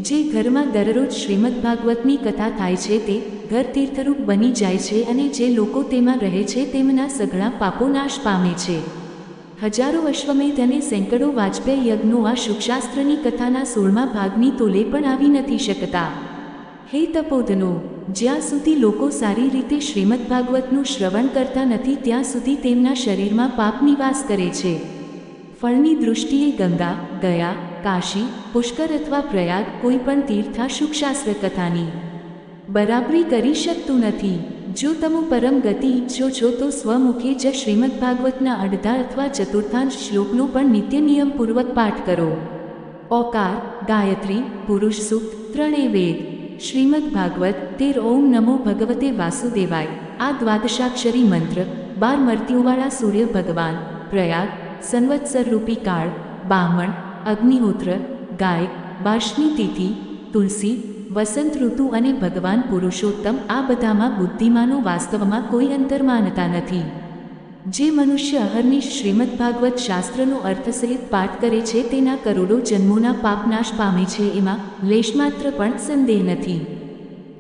S1: જે ઘરમાં દરરોજ શ્રીમદ ભાગવતની કથા થાય છે તે ઘર તીર્થરૂપ બની જાય છે અને જે લોકો તેમાં રહે છે તેમના સઘળા પાપો નાશ પામે છે. હજારો અશ્વમેધ અને સેંકડો વાજપેયી યજ્ઞો આ શુકશાસ્ત્રની કથાના 16મા ભાગની તોલે પણ આવી નથી શકતા. હે તપોધનો, જ્યાં સુધી લોકો સારી રીતે શ્રીમદ ભાગવતનું શ્રવણ કરતા નથી ત્યાં સુધી તેમના શરીરમાં પાપ નિવાસ કરે છે. ફળની દૃષ્ટિએ ગંગા, ગયા, કાશી, પુષ્કર અથવા પ્રયાગ કોઈ પણ તીર્થ આ શુકશાસ્ત્ર કથાની બરાબરી કરી શકતું નથી. જો તમે પરમ ગતિ ઈચ્છો છો તો સ્વમુખે જ શ્રીમદ ભાગવતના અડધા અથવા ચતુર્થાંશ શ્લોકનો પણ નિત્ય નિયમપૂર્વક પાઠ કરો. ઓકાર, ગાયત્રી, પુરુષ સૂક્ત, ત્રણેય વેદ. શ્રીમદ ભાગવત 13 ઓમ નમો ભગવતે વાસુદેવાય. આ દ્વાદશાક્ષરી મંત્ર 12 મર્ત્યુવાળા સૂર્ય ભગવાન, પ્રયાગ, સંવત્સર રૂપી કાળ, બામણ, અગ્નિહોત્ર, ગાય, બાર્ષની તિથિ, તુલસી, વસંત ઋતુ અને ભગવાન પુરુષોત્તમ આ બધામાં બુદ્ધિમાનો વાસ્તવમાં કોઈ અંતર માનતા નથી. જે મનુષ્ય અહર્નિશ શ્રીમદ ભાગવત શાસ્ત્રનો અર્થસહિત પાઠ કરે છે તેના કરોડો જન્મોના પાપ નાશ પામે છે એમાં લેશમાત્ર પણ સંદેહ નથી.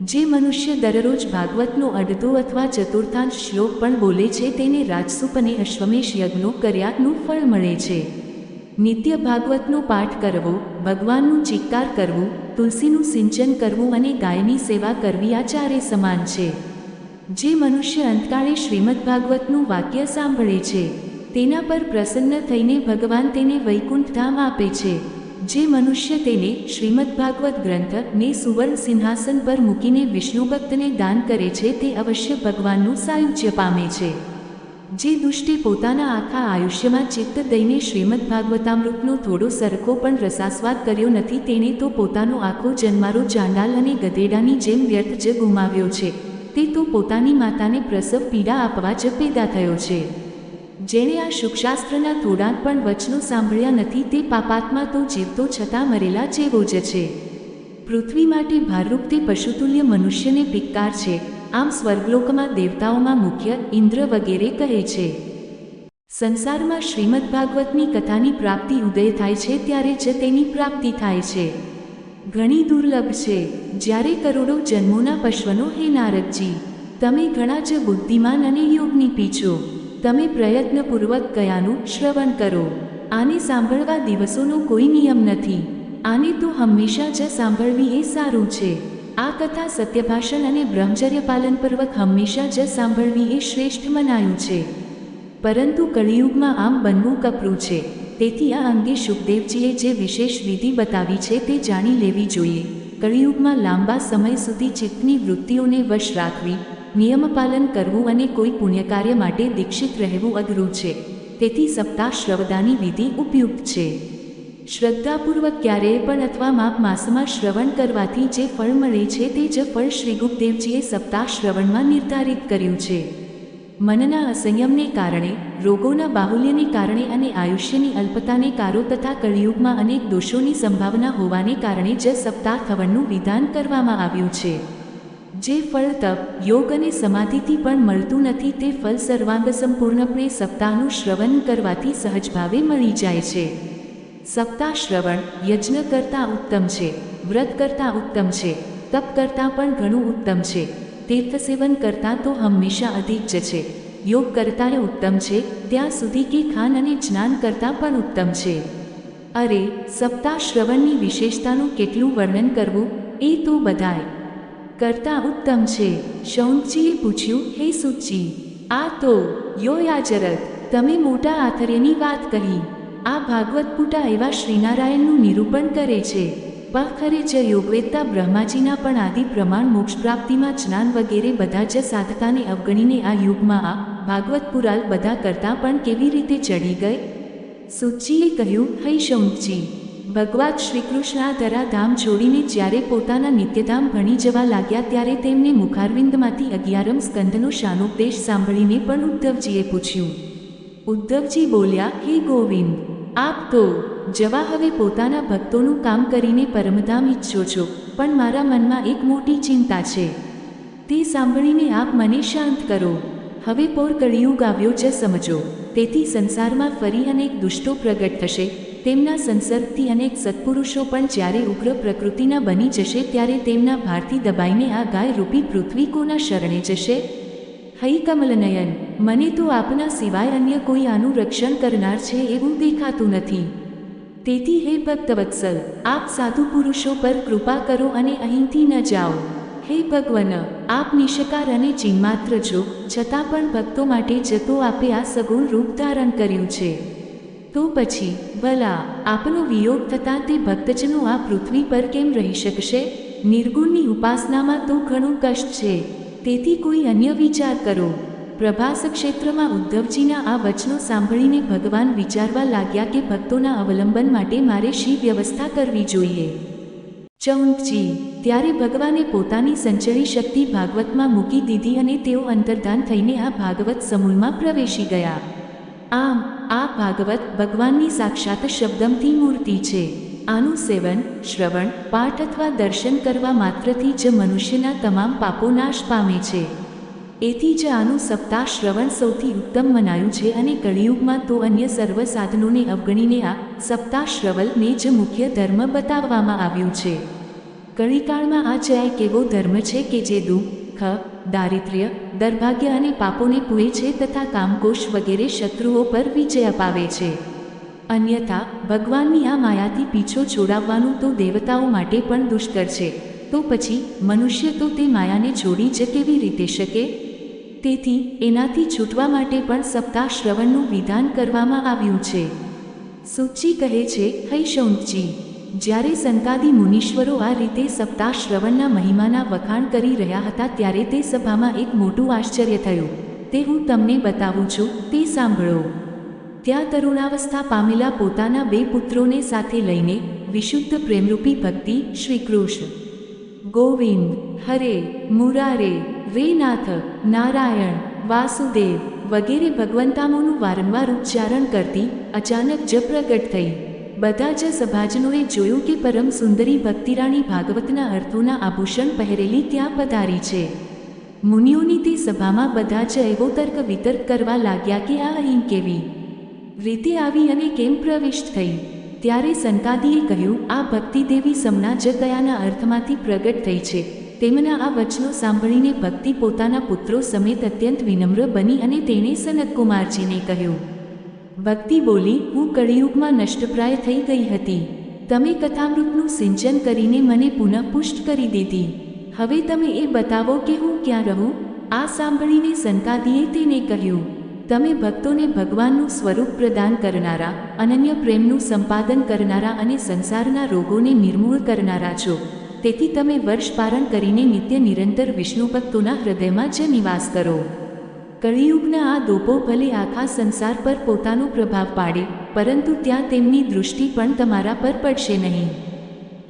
S1: જે મનુષ્ય દરરોજ ભાગવતનો અડધો અથવા ચતુર્થાંશ શ્લોક પણ બોલે છે તેને રાજસૂપ અને અશ્વમેષ યજ્ઞો કર્યાનું ફળ મળે છે. નિત્ય ભાગવતનો પાઠ કરવો, ભગવાનનું ચિત્કાર કરવું, તુલસીનું સિંચન કરવું અને ગાયની સેવા કરવી આ ચારે સમાન છે. જે મનુષ્ય અંતકાળે શ્રીમદ ભાગવતનું વાક્ય સાંભળે છે તેના પર પ્રસન્ન થઈને ભગવાન તેને વૈકુંઠ ધામ આપે છે. જે મનુષ્ય તેને શ્રીમદ ભાગવત ગ્રંથને સુવર્ણ સિંહાસન પર મૂકીને વિષ્ણુ ભક્તને દાન કરે છે તે અવશ્ય ભગવાનનું સાયુજ્ય પામે છે. જે દુષ્ટે પોતાના આખા આયુષ્યમાં ચિત્ત દઈને શ્રીમદ ભાગવતામૃતનો થોડો સરખો પણ રસાસ્વાદ કર્યો નથી, તેણે તો પોતાનો આખો જન્મારો ચાંડાલ અને ગધેડાની જેમ વ્યર્થ જ ગુમાવ્યો છે. તે તો પોતાની માતાને પ્રસવ પીડા આપવા જ પેદા થયો છે. જેણે આ શુકશાસ્ત્રના થોડાક પણ વચનો સાંભળ્યા નથી તે પાપાત્મા તો જીવતો છતાં મરેલા જેવો જ છે. પૃથ્વી માટે ભારરૂપ તે પશુતુલ્ય મનુષ્યને પિક્કાર છે. આમ સ્વર્ગલોકમાં દેવતાઓમાં મુખ્ય ઇન્દ્ર વગેરે કહે છે. સંસારમાં શ્રીમદ ભાગવતની કથાની પ્રાપ્તિ ઉદય થાય છે ત્યારે જ તેની પ્રાપ્તિ થાય છે. ઘણી દુર્લભ છે. જ્યારે કરોડો જન્મોના પશ્વનો હે નારદજી, તમે ઘણા જ બુદ્ધિમાન અને યોગનિપી છો. તમે પ્રયત્નપૂર્વક કયાનું શ્રવણ કરો. આને સાંભળવા દિવસોનો કોઈ નિયમ નથી. આને તો હંમેશા જ સાંભળવી એ સારું છે. આ કથા સત્યભાષણ અને બ્રહ્મચર્ય પાલનપૂર્વક હંમેશા જ સાંભળવી એ શ્રેષ્ઠ મનાયું છે. પરંતુ કળિયુગમાં આમ બનવું કપરું છે. તેથી આ અંગે શુકદેવજીએ જે વિશેષ વિધિ બતાવી છે તે જાણી લેવી જોઈએ. કળિયુગમાં લાંબા સમય સુધી ચિત્તની વૃત્તિઓને વશ રાખવી, નિયમપાલન કરવું અને કોઈ પુણ્યકાર્ય માટે દીક્ષિત રહેવું અઘરું છે. તેથી સપ્તાહ શ્રવદાની વિધિ ઉપયુક્ત છે. શ્રદ્ધાપૂર્વક ક્યારેય પણ અથવા માપ માસમાં શ્રવણ કરવાથી જે ફળ મળે છે તે જ ફળ શ્રી ગુરુદેવજીએ સપ્તાહ શ્રવણમાં નિર્ધારિત કર્યું છે. મનના અસંયમને કારણે, રોગોના બાહુલ્યને કારણે અને આયુષ્યની અલ્પતાને કારો તથા કળિયુગમાં અનેક દોષોની સંભાવના હોવાને કારણે જ સપ્તાહ થવનનું વિધાન કરવામાં આવ્યું છે. જે ફળ તપ, યોગ અને સમાધિથી પણ મળતું નથી તે ફળ સર્વાંગ સંપૂર્ણપણે સપ્તાહનું શ્રવણ કરવાથી સહજભાવે મળી જાય છે. સપ્તાહ શ્રવણ યજ્ઞ કરતાં ઉત્તમ છે, વ્રત કરતાં ઉત્તમ છે, તપ કરતાં પણ ઘણું ઉત્તમ છે, તીર્થસેવન કરતાં તો હંમેશા અધિક જ છે, યોગ કરતાં ઉત્તમ છે, ત્યાં સુધી કે ખાન અને જ્ઞાન કરતાં પણ ઉત્તમ છે. અરે, સપ્તાહ શ્રવણની વિશેષતાનું કેટલું વર્ણન કરવું, એ તો બધાય કરતાં ઉત્તમ છે. શૌનકજીએ પૂછ્યું, હે સૂતજી, આ તો યાજરથ, તમે મોટા આશ્ચર્યની વાત કહી. આ ભાગવત પુટા એવા શ્રીનારાયણનું નિરૂપણ કરે છે. ખરે જ યોગવેદતા બ્રહ્માજીના પણ આદિ પ્રમાણ મોક્ષ પ્રાપ્તિમાં જ્ઞાન વગેરે બધા જ સાધકાને અવગણીને આ યુગમાં આ ભાગવત પુરાલ બધા કરતાં પણ કેવી રીતે ચડી ગઈ? સૂતજીએ કહ્યું, હૈ શૌનકજી, ભગવાન શ્રીકૃષ્ણ આ ધરાધામ છોડીને જ્યારે પોતાના નિત્યધામ ભણી જવા લાગ્યા ત્યારે તેમને મુખારવિંદમાંથી 11મ સ્કંધનો શાનોપદેશ સાંભળીને પણ ઉદ્ધવજીએ પૂછ્યું. ઉદ્ધવજી બોલ્યા, હે ગોવિંદ, આપ તો જવા હવે પોતાના ભક્તોનું કામ કરીને પરમધામ ઈચ્છો છો, પણ મારા મનમાં એક મોટી ચિંતા છે. તે સાંભળીને આપ મને શાંત કરો. હવે પોર કળિયુગ આવ્યો જ સમજો. તેથી સંસારમાં ફરી અનેક દુષ્ટો પ્રગટ થશે. તેમના સંસર્ગથી અનેક સત્પુરુષો પણ જ્યારે ઉગ્ર પ્રકૃતિના બની જશે ત્યારે તેમના ભારથી દબાઈને આ ગાય રૂપી પૃથ્વી કોના શરણે જશે? હૈ કમલનયન, મને તો આપના સિવાય અન્ય કોઈ આનું રક્ષણ કરનાર છે એવું દેખાતું નથી. તેથી હે ભક્તવત્સલ, આપ સાધુ પુરુષો પર કૃપા કરો અને અહીંથી ન જાઓ. હે ભગવન, આપ નિષ્કાર અને ચિન્માત્ર છો, છતાં પણ ભક્તો માટે જતો આપે આ સગુણ રૂપ ધારણ કર્યું છે. તો પછી ભલા આપનો વિયોગ થતાં તે ભક્તજનો આ પૃથ્વી પર કેમ રહી શકશે? નિર્ગુણની ઉપાસનામાં તો ઘણું કષ્ટ છે. તેથી કોઈ અન્ય વિચાર કરો. પ્રભાસ ક્ષેત્રમાં ઉદ્ધવજીના આ વચનો સાંભળીને ભગવાન વિચારવા લાગ્યા કે ભક્તોના અવલંબન માટે મારે શી વ્યવસ્થા કરવી જોઈએ. ચૌંકજી, ત્યારે ભગવાને પોતાની સંચળી શક્તિ ભાગવતમાં મૂકી દીધી અને તેઓ અંતર્ધાન થઈને આ ભાગવત સમૂહમાં પ્રવેશી ગયા. આમ આ ભાગવત ભગવાનની સાક્ષાત શબ્દમથી મૂર્તિ છે. આનું સેવન, શ્રવણ, પાઠ અથવા દર્શન કરવા માત્રથી જ મનુષ્યના તમામ પાપો નાશ પામે છે. એથી જ આનું સપ્તાહ શ્રવણ સૌથી ઉત્તમ મનાયું છે અને કળિયુગમાં તો અન્ય સર્વ સાધનોને અવગણીને આ સપ્તાહ શ્રવણને જ મુખ્ય ધર્મ બતાવવામાં આવ્યું છે. કળિકાળમાં આ જ એક એવો ધર્મ છે કે જે દુઃખ, દારિદ્ર્ય, દુર્ભાગ્ય અને પાપોને પૂરે છે તથા કામકોશ વગેરે શત્રુઓ પર વિજય અપાવે છે. અન્યથા ભગવાનની આ માયાથી પીછો છોડાવવાનું તો દેવતાઓ માટે પણ દુષ્કર છે. તો પછી મનુષ્ય તો તે માયાને છોડી જ કેવી રીતે શકે? તેથી એનાથી છૂટવા માટે પણ સપ્તાહ શ્રવણનું વિધાન કરવામાં આવ્યું છે. સૂતજી કહે છે, હૈ શૌનકજી, જ્યારે સંકાદી મુનીશ્વરો આ રીતે સપ્તાહ શ્રવણના મહિમાના વખાણ કરી રહ્યા હતા ત્યારે તે સભામાં એક મોટું આશ્ચર્ય થયું. તે હું તમને બતાવું છું, તે સાંભળો. ત્યાં તરુણાવસ્થા પામેલા પોતાના 2 પુત્રોને સાથે લઈને વિશુદ્ધ પ્રેમરૂપી ભક્તિ શ્રી કૃષ્ણ ગોવિંદ હરે મુરારે રે નાથ નારાયણ વાસુદેવ વગેરે ભગવંતામોનું વારંવાર ઉચ્ચારણ કરતી અચાનક જ પ્રગટ થઈ. બધા જ સભાજનોએ જોયું કે પરમ સુંદરી ભક્તિરાણી ભાગવતના અર્થોના આભૂષણ પહેરેલી ત્યાં પધારી છે. મુનિઓની તે સભામાં બધા જ એવો તર્ક વિતર્ક કરવા લાગ્યા કે આ અહીં કેવી રીતે આવી અને કેમ પ્રવિષ્ટ થઈ. ત્યારે સનકાદિએ કહ્યું, આ ભક્તિદેવી સમણા જ કયાના અર્થમાંથી પ્રગટ થઈ છે. તેમના આ વચનો સાંભળીને ભક્તિ પોતાના પુત્રો સમેત અત્યંત વિનમ્ર બની અને તેણે સનતકુમારજીને કહ્યું. ભક્તિ બોલી, હું કળિયુગમાં નષ્ટપ્રાય થઈ ગઈ હતી. તમે કથામૃતનું સિંચન કરીને મને પુનઃ પુષ્ટ કરી દીધી. હવે તમે એ બતાવો કે હું ક્યાં રહું. આ સાંભળીને સનકાદિએ તેને કહ્યું, તમે ભક્તોને ભગવાનનું સ્વરૂપ પ્રદાન કરનારા, અનન્ય પ્રેમનું સંપાદન કરનારા અને સંસારના રોગોને નિર્મૂળ કરનારા છો. તેથી તમે વર્ષ પારણ કરીને નિત્ય નિરંતર વિષ્ણુ ભક્તોના હૃદયમાં જ નિવાસ કરો. કળિયુગના આ દોપો ભલે આખા સંસાર પર પોતાનો પ્રભાવ પાડે, પરંતુ ત્યાં તેમની દૃષ્ટિ પણ તમારા પર પડશે નહીં.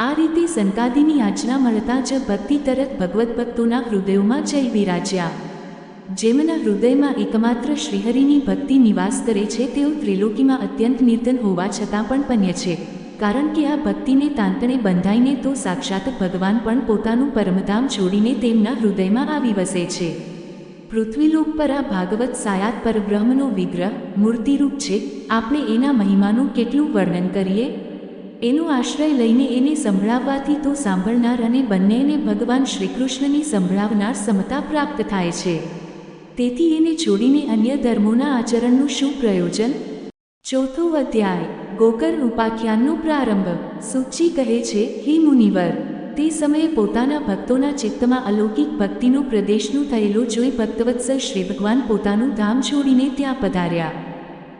S1: આ રીતે સનકાદિની આજ્ઞા મળતા જ ભક્તિ તરત ભગવત ભક્તોના હૃદયોમાં જઈ વિરાજ્યા. જેમના હૃદયમાં એકમાત્ર શ્રીહરિની ભક્તિ નિવાસ કરે છે તેઓ ત્રિલોકીમાં અત્યંત નિર્ધન હોવા છતાં પણ પન્ય છે. કારણ કે આ ભક્તિને તાંતણે બંધાઈને તો સાક્ષાત ભગવાન પણ પોતાનું પરમધામ છોડીને તેમના હૃદયમાં આવી વસે છે. પૃથ્વીલોક પર આ ભાગવત સાયાત પરબ્રહ્મનો વિગ્રહ મૂર્તિરૂપ છે. આપણે એના મહિમાનું કેટલું વર્ણન કરીએ. એનો આશ્રય લઈને એને સંભળાવવાથી તો સાંભળનાર અને બંનેને ભગવાન શ્રીકૃષ્ણની સંભળાવનાર સમતા પ્રાપ્ત થાય છે. તેથી એને છોડીને અન્ય ધર્મોના આચરણનું શું પ્રયોજન? 4થો અધ્યાય ગોકર્ણ ઉપાખ્યાનનો પ્રારંભ. સૂચિ કહે છે, હે મુનિવર, તે સમયે પોતાના ભક્તોના ચિત્તમાં અલૌકિક ભક્તિનો પ્રદેશનું થયેલો જોઈ ભક્તવત્સલ શ્રી ભગવાન પોતાનું ધામ છોડીને ત્યાં પધાર્યા.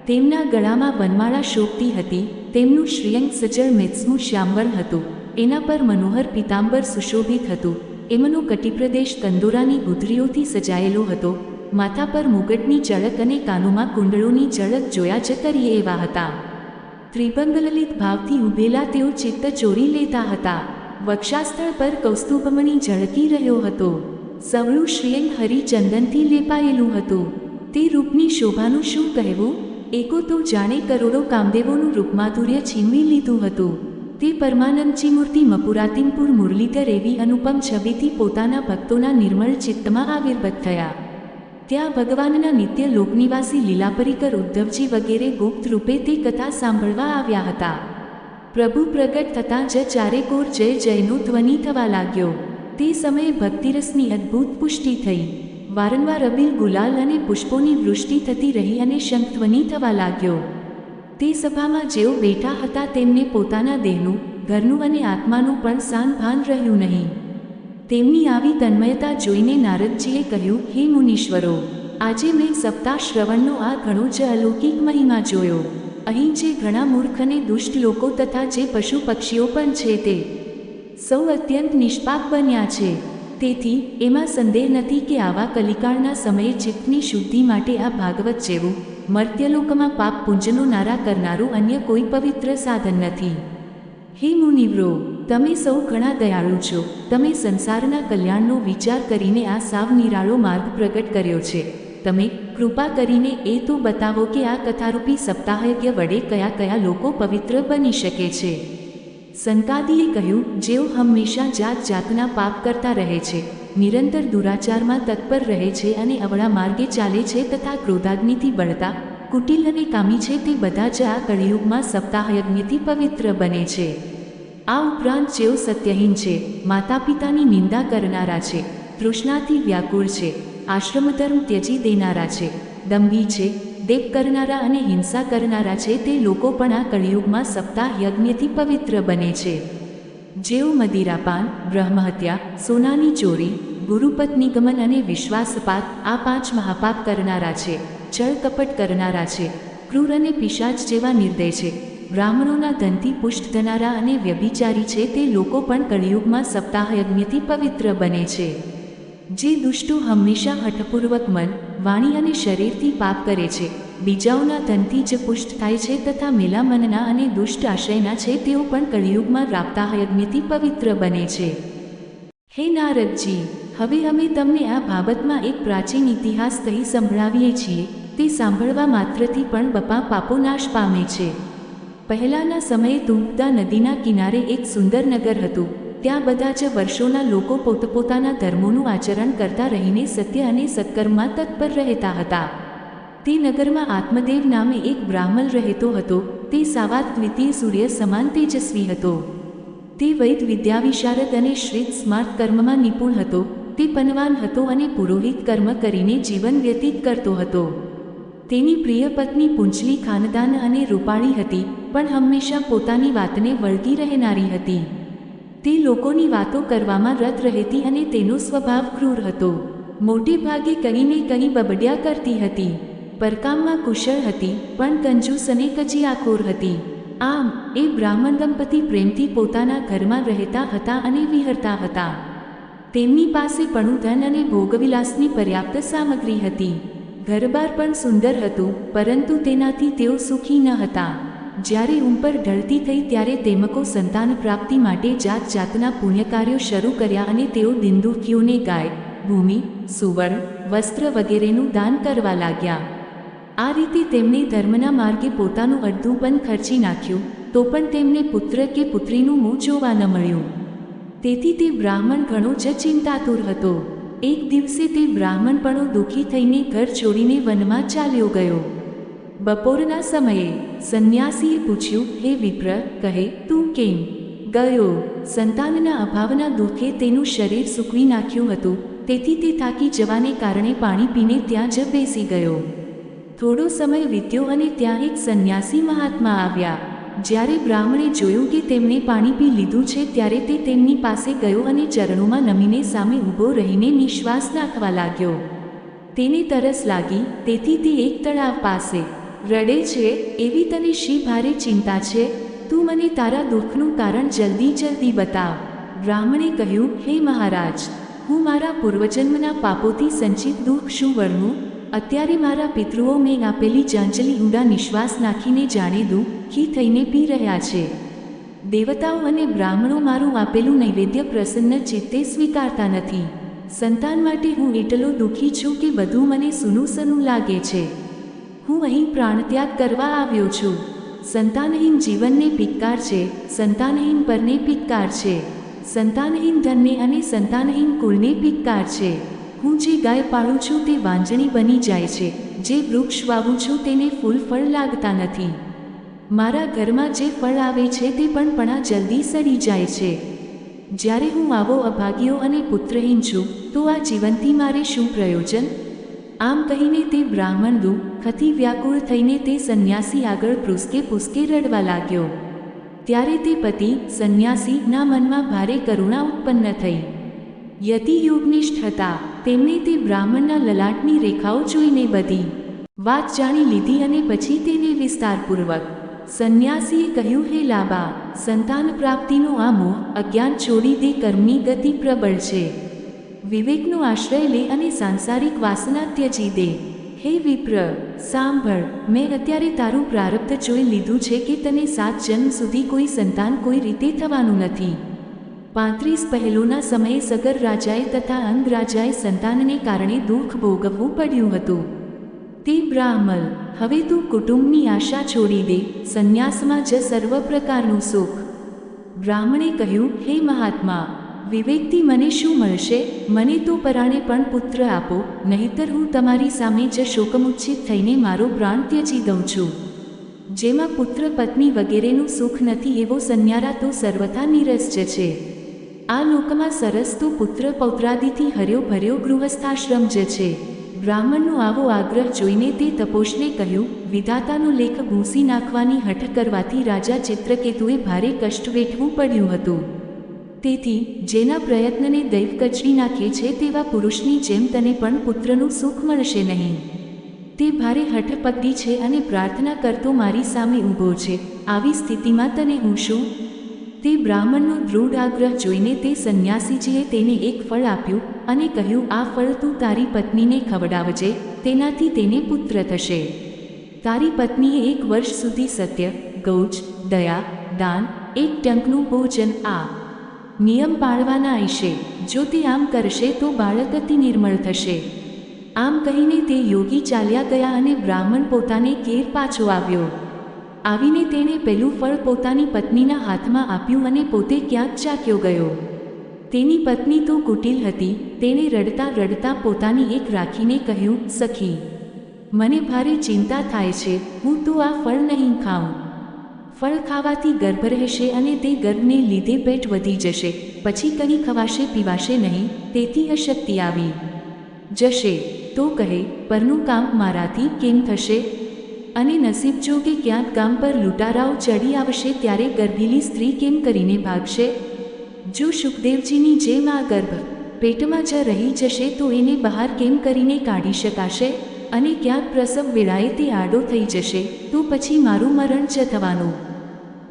S1: તેમના ગળામાં વનમાળા શોભતી હતી. તેમનું શ્રીઅંગ સજળ મેત્સમું શ્યામવર્ણ હતું. એના પર મનોહર પીતાંબર સુશોભિત હતું. એમનો કટિપ્રદેશ કંદોરાની ગુથરીઓથી સજાયેલો હતો. માથા પર મુગટની ઝળક અને કાનોમાં કુંડળોની ઝળક જોયા જ કરીએ એવા હતા. ત્રિભંગલલિત ભાવથી ઊભેલા તેઓ ચિત્ત ચોરી લેતા હતા. વક્ષાસ્થળ પર કૌસ્તુભમણી ઝળકી રહ્યો હતો. સવળું શ્રીઅંગ હરિચંદનથી લેપાયેલું હતું. તે રૂપની શોભાનું શું કહેવું? એકો તો જાણે કરોડો કામદેવોનું રૂપમાધુર્ય છીનવી લીધું હતું. તે પરમાનંદજી મૂર્તિ મપુરાતિમપુર મુરલીધર એવી અનુપમ છબીથી પોતાના ભક્તોના નિર્મળ ચિત્તમાં આવિર્ભૂત થયા. ત્યાં ભગવાનના નિત્ય લોકનિવાસી લીલાપરિકર ઉદ્ધવજી વગેરે ગુપ્ત રૂપે તે કથા સાંભળવા આવ્યા હતા. પ્રભુ પ્રગટ થતાં જ ચારેકોર જય જયનો ધ્વનિ થવા લાગ્યો. તે સમયે ભક્તિરસની અદ્ભુત પુષ્ટિ થઈ. વારંવાર અબીલ ગુલાલ અને પુષ્પોની વૃષ્ટિ થતી રહી અને શંખધ્વનિ થવા લાગ્યો. તે સભામાં જેઓ બેઠા હતા તેમને પોતાના દેહનું, ઘરનું અને આત્માનું પણ સાન ભાન રહ્યું નહીં. તેમની આવી તન્મયતા જોઈને નારદજીએ કહ્યું, હે મુનીશ્વરો, આજે મેં સપ્તાહ શ્રવણનો આ ઘણો જ અલૌકિક મહિમા જોયો. અહીં જે ઘણા મૂર્ખ અને દુષ્ટ લોકો તથા જે પશુ પક્ષીઓ પણ છે તે સૌ અત્યંત નિષ્પાપ બન્યા છે. તેથી એમાં સંદેહ નથી કે આવા કલિકાળના સમયે ચિત્તની શુદ્ધિ માટે આ ભાગવત જેવું મર્ત્યલોકમાં પાપ પુંજનો નારા કરનારું અન્ય કોઈ પવિત્ર સાધન નથી. હે મુનિવરો, તમે સૌ ઘણા દયાળુ છો. તમે સંસારના કલ્યાણનો વિચાર કરીને આ સાવ નિરાળો માર્ગ પ્રગટ કર્યો છે. તમે કૃપા કરીને એ તો બતાવો કે આ કથારૂપી સપ્તાહયજ્ઞ વડે કયા કયા લોકો પવિત્ર બની શકે છે. સનકાદિએ કહ્યું, જેઓ હંમેશા જાત જાતના પાપ કરતા રહે છે, નિરંતર દુરાચારમાં તત્પર રહે છે અને અવળા માર્ગે ચાલે છે તથા ક્રોધાગ્નિથી બળતા, કુટિલ અને કામી છે, તે બધા જ આ કળિયુગમાં સપ્તાહયજ્ઞથી પવિત્ર બને છે. આ ઉપરાંત જેઓ સત્યહીન છે, માતા પિતાની નિંદા કરનારા છે, તૃષ્ણાથી વ્યાકુળ છે, આશ્રમધર્મ ત્યજી દેનારા છે, દંભી છે, દેવ કરનારા અને હિંસા કરનારા છે, તે લોકો પણ આ કળિયુગમાં સપ્તાહ યજ્ઞથી પવિત્ર બને છે. જેઓ મદિરાપાન, બ્રહ્મહત્યા, સોનાની ચોરી, ગુરુપત્નીગમન અને વિશ્વાસપાત, આ 5 મહાપાપ કરનારા છે, છળ કપટ કરનારા છે, ક્રૂર અને પિશાચ જેવા નિર્દય છે, બ્રાહ્મણોના ધનથી પુષ્ટ થનારા અને વ્યભિચારી છે, તે લોકો પણ કળિયુગમાં સપ્તાહ યજ્ઞથી પવિત્ર બને છે. જે દુષ્ટો હંમેશા હઠપૂર્વક મન, વાણી અને શરીરથી પાપ કરે છે, બીજાઓના ધનથી જ પુષ્ટ થાય છે તથા મેલા મનના અને દુષ્ટ આશયના છે, તેઓ પણ કળિયુગમાં રાપ્તા યજ્ઞથી પવિત્ર બને છે. હે નારદજી, હવે અમે તમને આ બાબતમાં એક પ્રાચીન ઇતિહાસ કહી સંભળાવીએ છીએ. તે સાંભળવા માત્રથી પણ બપા પાપો નાશ પામે છે. પહેલાના સમયે તુંગદા નદીના કિનારે એક સુંદર નગર હતું. ત્યાં બધા જ વર્ષોના લોકો પોતપોતાના ધર્મોનું આચરણ કરતા રહીને સત્ય અને સત્કર્મમાં તત્પર રહેતા હતા. તે નગરમાં આત્મદેવ નામે એક બ્રાહ્મણ રહેતો હતો. તે સાવાત દ્વિતીય સૂર્ય સમાન તેજસ્વી હતો. તે વૈદ વિદ્યા વિશારદ અને શ્રેષ્ઠ સ્માર્ત કર્મમાં નિપુણ હતો. તે પનવાન હતો અને પુરોહિત કર્મ કરીને જીવન વ્યતીત કરતો હતો. તેની પ્રિય પત્ની પૂંચલી ખાનદાન અને રૂપાળી હતી, પણ હંમેશા પોતાની વાતને વળગી રહેનારી હતી. તે લોકોની વાતો કરવામાં રત રહેતી અને તેનો સ્વભાવ ક્રૂર હતો. મોટે ભાગે કંઈને કંઈ બબડ્યા કરતી હતી. પરકામમાં કુશળ હતી, પણ કંજૂસ અને કજિયાખોર હતી. આમ એ બ્રાહ્મણ દંપતી પ્રેમથી પોતાના ઘરમાં રહેતા હતા અને વિહરતા હતા. તેમની પાસે પણું ધન અને ભોગવિલાસની પર્યાપ્ત સામગ્રી હતી. ઘરબાર પણ સુંદર હતું, પરંતુ તેનાથી તેઓ સુખી ન હતા. જ્યારે ઉંમર ઢળતી થઈ ત્યારે તેમકો સંતાન પ્રાપ્તિ માટે જાત જાતના પુણ્યકાર્યો શરૂ કર્યા અને તેઓ દીનદુખીઓને ગાય, ભૂમિ, સુવર્ણ, વસ્ત્ર વગેરેનું દાન કરવા લાગ્યા. આ રીતે તેમણે ધર્મના માર્ગે પોતાનું અડધું પણ ખર્ચી નાખ્યું, તો પણ તેમને પુત્ર કે પુત્રીનું મોં જોવા ન મળ્યું. તેથી તે બ્રાહ્મણ ઘણો જ ચિંતાતુર હતો. એક દિવસે તે બ્રાહ્મણ પણ દુઃખી થઈને ઘર છોડીને વનમાં ચાલ્યો ગયો. બપોરના સમયે સંન્યાસીએ પૂછ્યું, હે વિપ્ર, કહે તું કેમ ગયો? સંતાનના અભાવના દુઃખે તેનું શરીર સૂકવી નાખ્યું હતું, તેથી તે થાકી જવાને કારણે પાણી પીને ત્યાં જ બેસી ગયો. થોડો સમય વીત્યો અને ત્યાં એક સંન્યાસી મહાત્મા આવ્યા. જ્યારે બ્રાહ્મણે જોયું કે તેમણે પાણી પી લીધું છે, ત્યારે તે તેમની પાસે ગયો અને ચરણોમાં નમીને સામે ઊભો રહીને નિશ્વાસ નાખવા લાગ્યો. તેને તરસ લાગી, તેથી તે એક તળાવ પાસે રડે છે, એવી તને શી ભારે ચિંતા છે? તું મને તારા દુઃખનું કારણ જલ્દી બતાવ. બ્રાહ્મણે કહ્યું, હે મહારાજ, હું મારા પૂર્વજન્મના પાપોથી સંચિત દુઃખ શું વર્ણું? અત્યારે મારા પિતૃઓ મેં આપેલી જાંજલી ઊંડા નિશ્વાસ નાખીને જાણે દુઃખી થઈને પી રહ્યા છે. દેવતાઓ અને બ્રાહ્મણો મારું આપેલું નૈવેદ્ય પ્રસન્ન ચિત્તે સ્વીકારતા નથી. સંતાન માટે હું એટલો દુઃખી છું કે બધું મને સૂનું લાગે છે. હું અહીં પ્રાણત્યાગ કરવા આવ્યો છું. સંતાનહીન જીવનને પિત્કાર છે, સંતાનહીન પરને પિત્કાર છે, સંતાનહીન ધનને અને સંતાનહીન કુળને પિત્કાર છે. હું જે ગાય પાળું છું તે વાંજણી બની જાય છે, જે વૃક્ષ વાવું છું તેને ફૂલ ફળ લાગતા નથી. મારા ઘરમાં જે ફળ આવે છે તે પણ પણા જલ્દી સડી જાય છે. જ્યારે હું આવો અભાગ્યો અને પુત્રહીન છું, તો આ જીવનથી મારે શું પ્રયોજન? આમ કહીને તે બ્રાહ્મણ દુઃખથી વ્યાકુળ થઈને તે સંન્યાસી આગળ પૂસકે રડવા લાગ્યો. ત્યારે તે પતિ સંન્યાસીના મનમાં ભારે કરુણા ઉત્પન્ન થઈ. યતિ યોગનિષ્ઠ હતા. તેમણે તે બ્રાહ્મણના લલાટની રેખાઓ જોઈને બધી વાત જાણી લીધી અને પછી તેને વિસ્તારપૂર્વક સંન્યાસીએ કહ્યું, હે લાબા, સંતાન પ્રાપ્તિનો આ મોહ અજ્ઞાન છોડી દે. કર્મની ગતિ પ્રબળ છે. વિવેકનો આશ્રય લે અને સાંસારિક વાસના ત્યજી દે. હે વિપ્ર, સાંભળ, મેં અત્યારે તારું પ્રારબ્ધ જોઈ લીધું છે કે તને 7 જન્મ સુધી કોઈ સંતાન કોઈ રીતે થવાનું નથી. 35 પહેલોના સમયે સગર રાજાએ તથા અંગ રાજાએ સંતાનને કારણે દુઃખ ભોગવવું પડ્યું હતું. તે બ્રાહ્મણ, હવે તું કુટુંબની આશા છોડી દે, સંન્યાસમાં જ સર્વ પ્રકારનું સુખ. બ્રાહ્મણે કહ્યું, હે મહાત્મા, વિવેકથી મને શું મળશે? મને તો પરાણે પણ પુત્ર આપો, નહીંતર હું તમારી સામે જ શોકમુચ્છિત થઈને મારો પ્રાણ ત્યજી દઉં છું. જેમાં પુત્ર પત્ની વગેરેનું સુખ નથી, એવો સંન્યારા તો સર્વથા નિરસ જ છે. આ લોકમાં સરસ તો પુત્ર પૌત્રાદિથી હર્યો ભર્યો ગૃહસ્થાશ્રમ જ છે. બ્રાહ્મણનો આવો આગ્રહ જોઈને તે તપોશને કહ્યું, વિધાતાનો લેખ ભૂંસી નાખવાની હઠ કરવાથી રાજા ચિત્રકેતુએ ભારે કષ્ટ વેઠવું પડ્યું હતું. તેથી જેના પ્રયત્નને દૈવ કચડી નાખે છે તેવા પુરુષની જેમ તને પણ પુત્રનું સુખ મળશે નહીં. તે ભારે હઠ પકડી છે અને પ્રાર્થના કરતો મારી સામે ઊભો છે. આવી સ્થિતિમાં તને હું શું? તે બ્રાહ્મણનો દૃઢ આગ્રહ જોઈને તે સંન્યાસીજીએ તેને એક ફળ આપ્યું અને કહ્યું, આ ફળ તું તારી પત્નીને ખવડાવજે, તેનાથી તેને પુત્ર થશે. તારી પત્નીએ 1 વર્ષ સુધી સત્ય, ગૌજ, દયા, દાન, 1 ટંકનું ભોજન આ નિયમ પાળવાના હશે. જો તે આમ કરશે તો બાળક અતિ નિર્મળ થશે. આમ કહીને તે યોગી ચાલ્યા ગયા અને બ્રાહ્મણ પોતાને ઘેર પાછો આવ્યો. આવીને તેણે પેલું ફળ પોતાની પત્નીના હાથમાં આપ્યું અને પોતે ક્યાંક ચાખ્યો ગયો. તેની પત્ની તો કુટિલ હતી. તેણે રડતા રડતા પોતાની એક રાખીને કહ્યું, સખી, મને ભારે ચિંતા થાય છે. હું તો આ ફળ નહીં ખાઉં. ફળ ખાવાથી ગર્ભ રહેશે અને તે ગર્ભને લીધે પેટ વધી જશે. પછી કંઈ ખવાશે પીવાશે નહીં, તેથી અશક્તિ આવી જશે. તો કહે, પરનું કામ મારાથી કેમ થશે? અને નસીબ જો કે ક્યાંક ગામ પર લૂંટારાઓ ચડી આવશે ત્યારે ગર્ભીલી સ્ત્રી કેમ કરીને ભાગશે? જો શુકદેવજીની જેમ આ ગર્ભ પેટમાં જ રહી જશે તો એને બહાર કેમ કરીને કાઢી શકાશે? અને ક્યાંક પ્રસવ વેળાએ તે આડો થઈ જશે તો પછી મારું મરણ જ થવાનું.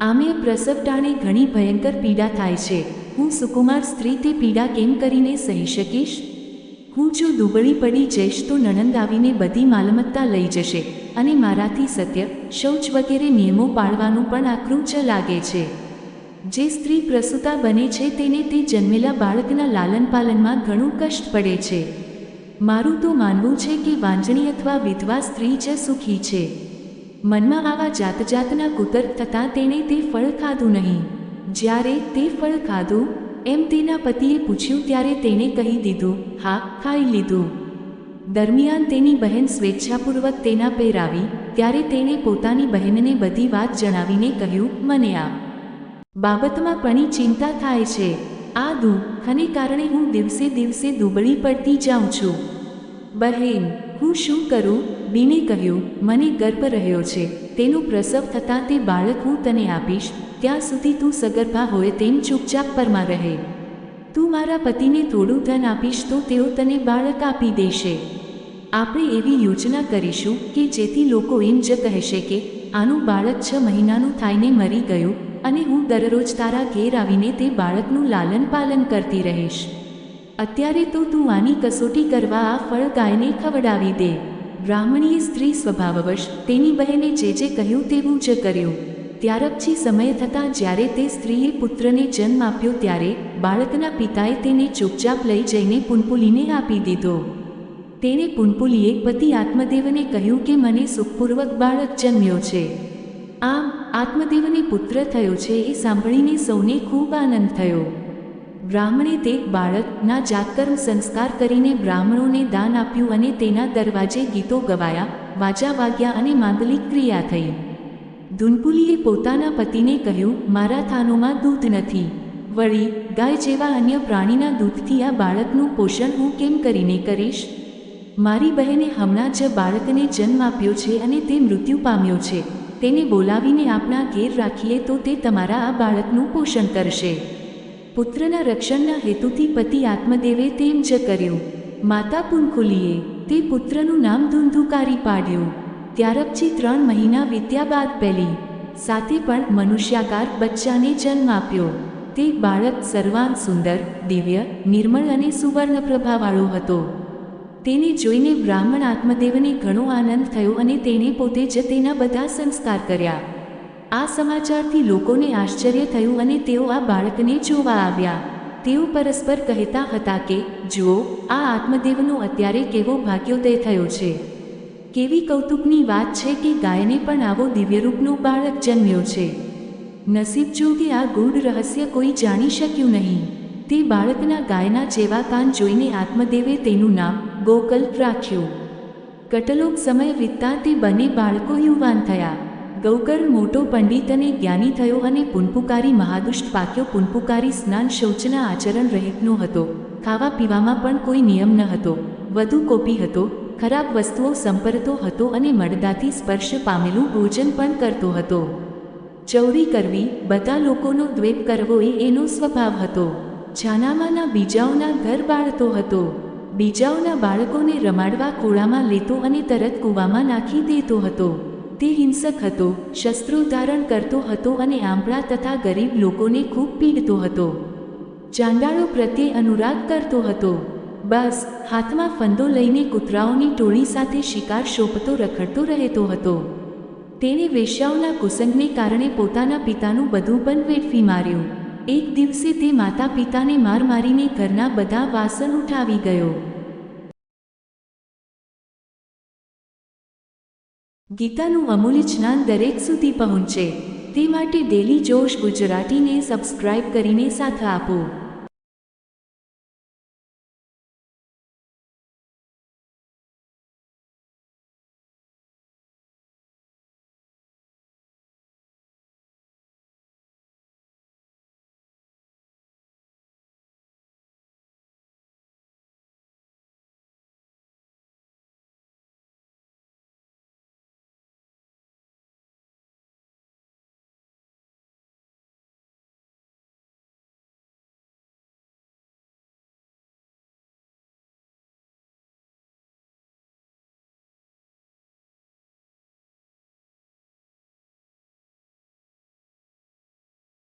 S1: આમે પ્રસવ ટાણે ઘણી ભયંકર પીડા થાય છે. હું સુકુમાર સ્ત્રી તે પીડા કેમ કરીને સહી શકીશ? હું જો દુબળી પડી જઈશ તો નણંદ આવીને બધી માલમત્તા લઈ જશે અને મારાથી સત્ય, શૌચ વગેરે નિયમો પાળવાનું પણ આકરું જ લાગે છે. જે સ્ત્રી પ્રસૂતા બને છે તેને તે જન્મેલા બાળકના લાલન પાલનમાં ઘણું કષ્ટ પડે છે. મારું તો માનવું છે કે વાંજણી અથવા વિધવા સ્ત્રી જ સુખી છે. મનમાં આવા જાત જાતના કુતર્ક થતાં તેણે તે ફળ ખાધું નહીં. જ્યારે તે ફળ ખાધું એમ તેના પતિએ પૂછ્યું ત્યારે તેણે કહી દીધું, હા, ખાઈ લીધું. દરમિયાન તેની બહેન સ્વેચ્છાપૂર્વક તેના પેર આવી ત્યારે તેણે પોતાની બહેનને બધી વાત જણાવીને કહ્યું, મને આ બાબતમાં ઘણી ચિંતા થાય છે. આ દુઃખને કારણે હું દિવસે દિવસે દુબળી પડતી જાઉં છું. બહેન, હું શું કરું? બીને કહ્યું, મને ગર્ભ રહ્યો છે. તેનો પ્રસવ થતાં તે બાળક હું તને આપીશ. ત્યાં સુધી તું સગર્ભા હોય તેમ ચૂપચાપ પરમાં રહે. તું મારા પતિને થોડું ધન આપીશ તો તેઓ તને બાળક આપી દેશે. આપણે એવી યોજના કરીશું કે જેથી લોકો એમ જ કહેશે કે આનું બાળક 6 મહિનાનું થાઈને મરી ગયું અને હું દરરોજ તારા ઘેર આવીને તે બાળકનું લાલન પાલન કરતી રહીશ. અત્યારે તો તું આની કસોટી કરવા આ ફળ ગાયને ખવડાવી દે. બ્રાહ્મણીએ સ્ત્રી સ્વભાવવશ તેની બહેને જે કહ્યું તેવું જ કર્યું. ત્યારપછી સમય થતાં જ્યારે તે સ્ત્રીએ પુત્રને જન્મ આપ્યો ત્યારે બાળકના પિતાએ તેને ચૂપચાપ લઈ જઈને પુનપુલીને આપી દીધો. તેણે પુનપુલીએ પતિ આત્મદેવને કહ્યું કે મને સુખપૂર્વક બાળક જન્મ્યો છે. આમ આત્મદેવને પુત્ર થયો છે એ સાંભળીને સૌને ખૂબ આનંદ થયો. બ્રાહ્મણે તે બાળકના જાતકર્મ સંસ્કાર કરીને બ્રાહ્મણોને દાન આપ્યું અને તેના દરવાજે ગીતો ગવાયા, વાજા વાગ્યા અને માંગલિક ક્રિયા થઈ. ધુનપુલીએ પોતાના પતિને કહ્યું, મારા થાનોમાં દૂધ નથી. વળી ગાય જેવા અન્ય પ્રાણીના દૂધથી આ બાળકનું પોષણ હું કેમ કરીને કરીશ? મારી બહેને હમણાં જ બાળકને જન્મ આપ્યો છે અને તે મૃત્યુ પામ્યો છે. તેને બોલાવીને આપણા ઘેર રાખીએ તો તે તમારા આ બાળકનું પોષણ કરશે. પુત્રના રક્ષણના હેતુથી પતિ આત્મદેવે તેમ જ કર્યું. માતા પુનકુલીએ તે પુત્રનું નામ ધુંધુકારી પાડ્યું. ત્યારપછી 3 મહિના વીત્યા બાદ પહેલી સાથે પણ મનુષ્યાકાર બચ્ચાને જન્મ આપ્યો. તે બાળક સર્વાંગ સુંદર, દિવ્ય, નિર્મળ અને સુવર્ણ પ્રભાવાળો હતો. તેને જોઈને બ્રાહ્મણ આત્મદેવને ઘણો આનંદ થયો અને તેણે પોતે જ તેના બધા સંસ્કાર કર્યા. આ સમાચારથી લોકોને આશ્ચર્ય થયું અને તેઓ આ બાળકને જોવા આવ્યા. તેઓ પરસ્પર કહેતા હતા કે જુઓ, આ આત્મદેવનો અત્યારે કેવો ભાગ્યોદય થયો છે. કેવી કૌતુકની વાત છે કે ગાયને પણ આવો દિવ્યરૂપનો બાળક જન્મ્યો છે. નસીબ જો કે આ ગૂઢ રહસ્ય કોઈ જાણી શક્યું નહીં. તે બાળકના ગાયના જેવા કાન જોઈને આત્મદેવે તેનું નામ ગોકલ રાખ્યું. કેટલોક સમય વીતતા તે બંને બાળકો યુવાન થયા. ગૌકળ મોટો પંડિત અને જ્ઞાની થયો અને પુનપુકારી મહાદુષ્ટ પાક્યો. પુનપુકારી સ્નાન શૌચના આચરણ રહિતનો હતો. ખાવા પીવામાં પણ કોઈ નિયમ ન હતો. વધુ કોપી હતો. ખરાબ વસ્તુઓ સંપરતો હતો અને મળદાથી સ્પર્શ પામેલું ભોજન પણ કરતો હતો. ચૌરી કરવી, બધા લોકોનો દ્વેપ કરવો એ એનો સ્વભાવ હતો. છાનામાના બીજાઓના ઘર બાળતો હતો. બીજાઓના બાળકોને રમાડવા ખોળામાં લેતો અને તરત કૂવામાં નાખી દેતો હતો. તે હિંસક હતો, શસ્ત્રો ધારણ કરતો હતો અને આંબળા તથા ગરીબ લોકોને ખૂબ પીડતો હતો. ચાંડાળો પ્રત્યે અનુરાગ કરતો હતો. બસ હાથમાં ફંદો લઈને કૂતરાઓની ટોળી સાથે શિકાર શોભતો રખડતો રહેતો હતો. તેણે વેશ્યાઓના કુસંગને કારણે પોતાના પિતાનું બધું પણ વેડફી માર્યું. એક દિવસે તે માતા પિતાને માર મારીને ઘરના બધા વાસણ ઉઠાવી ગયો. ગીતાનું અમૂલ્ય જ્ઞાન દરેક સુધી પહોંચે તે માટે ડેલી જોશ ગુજરાતીને સબસ્ક્રાઇબ કરીને સાથ આપો.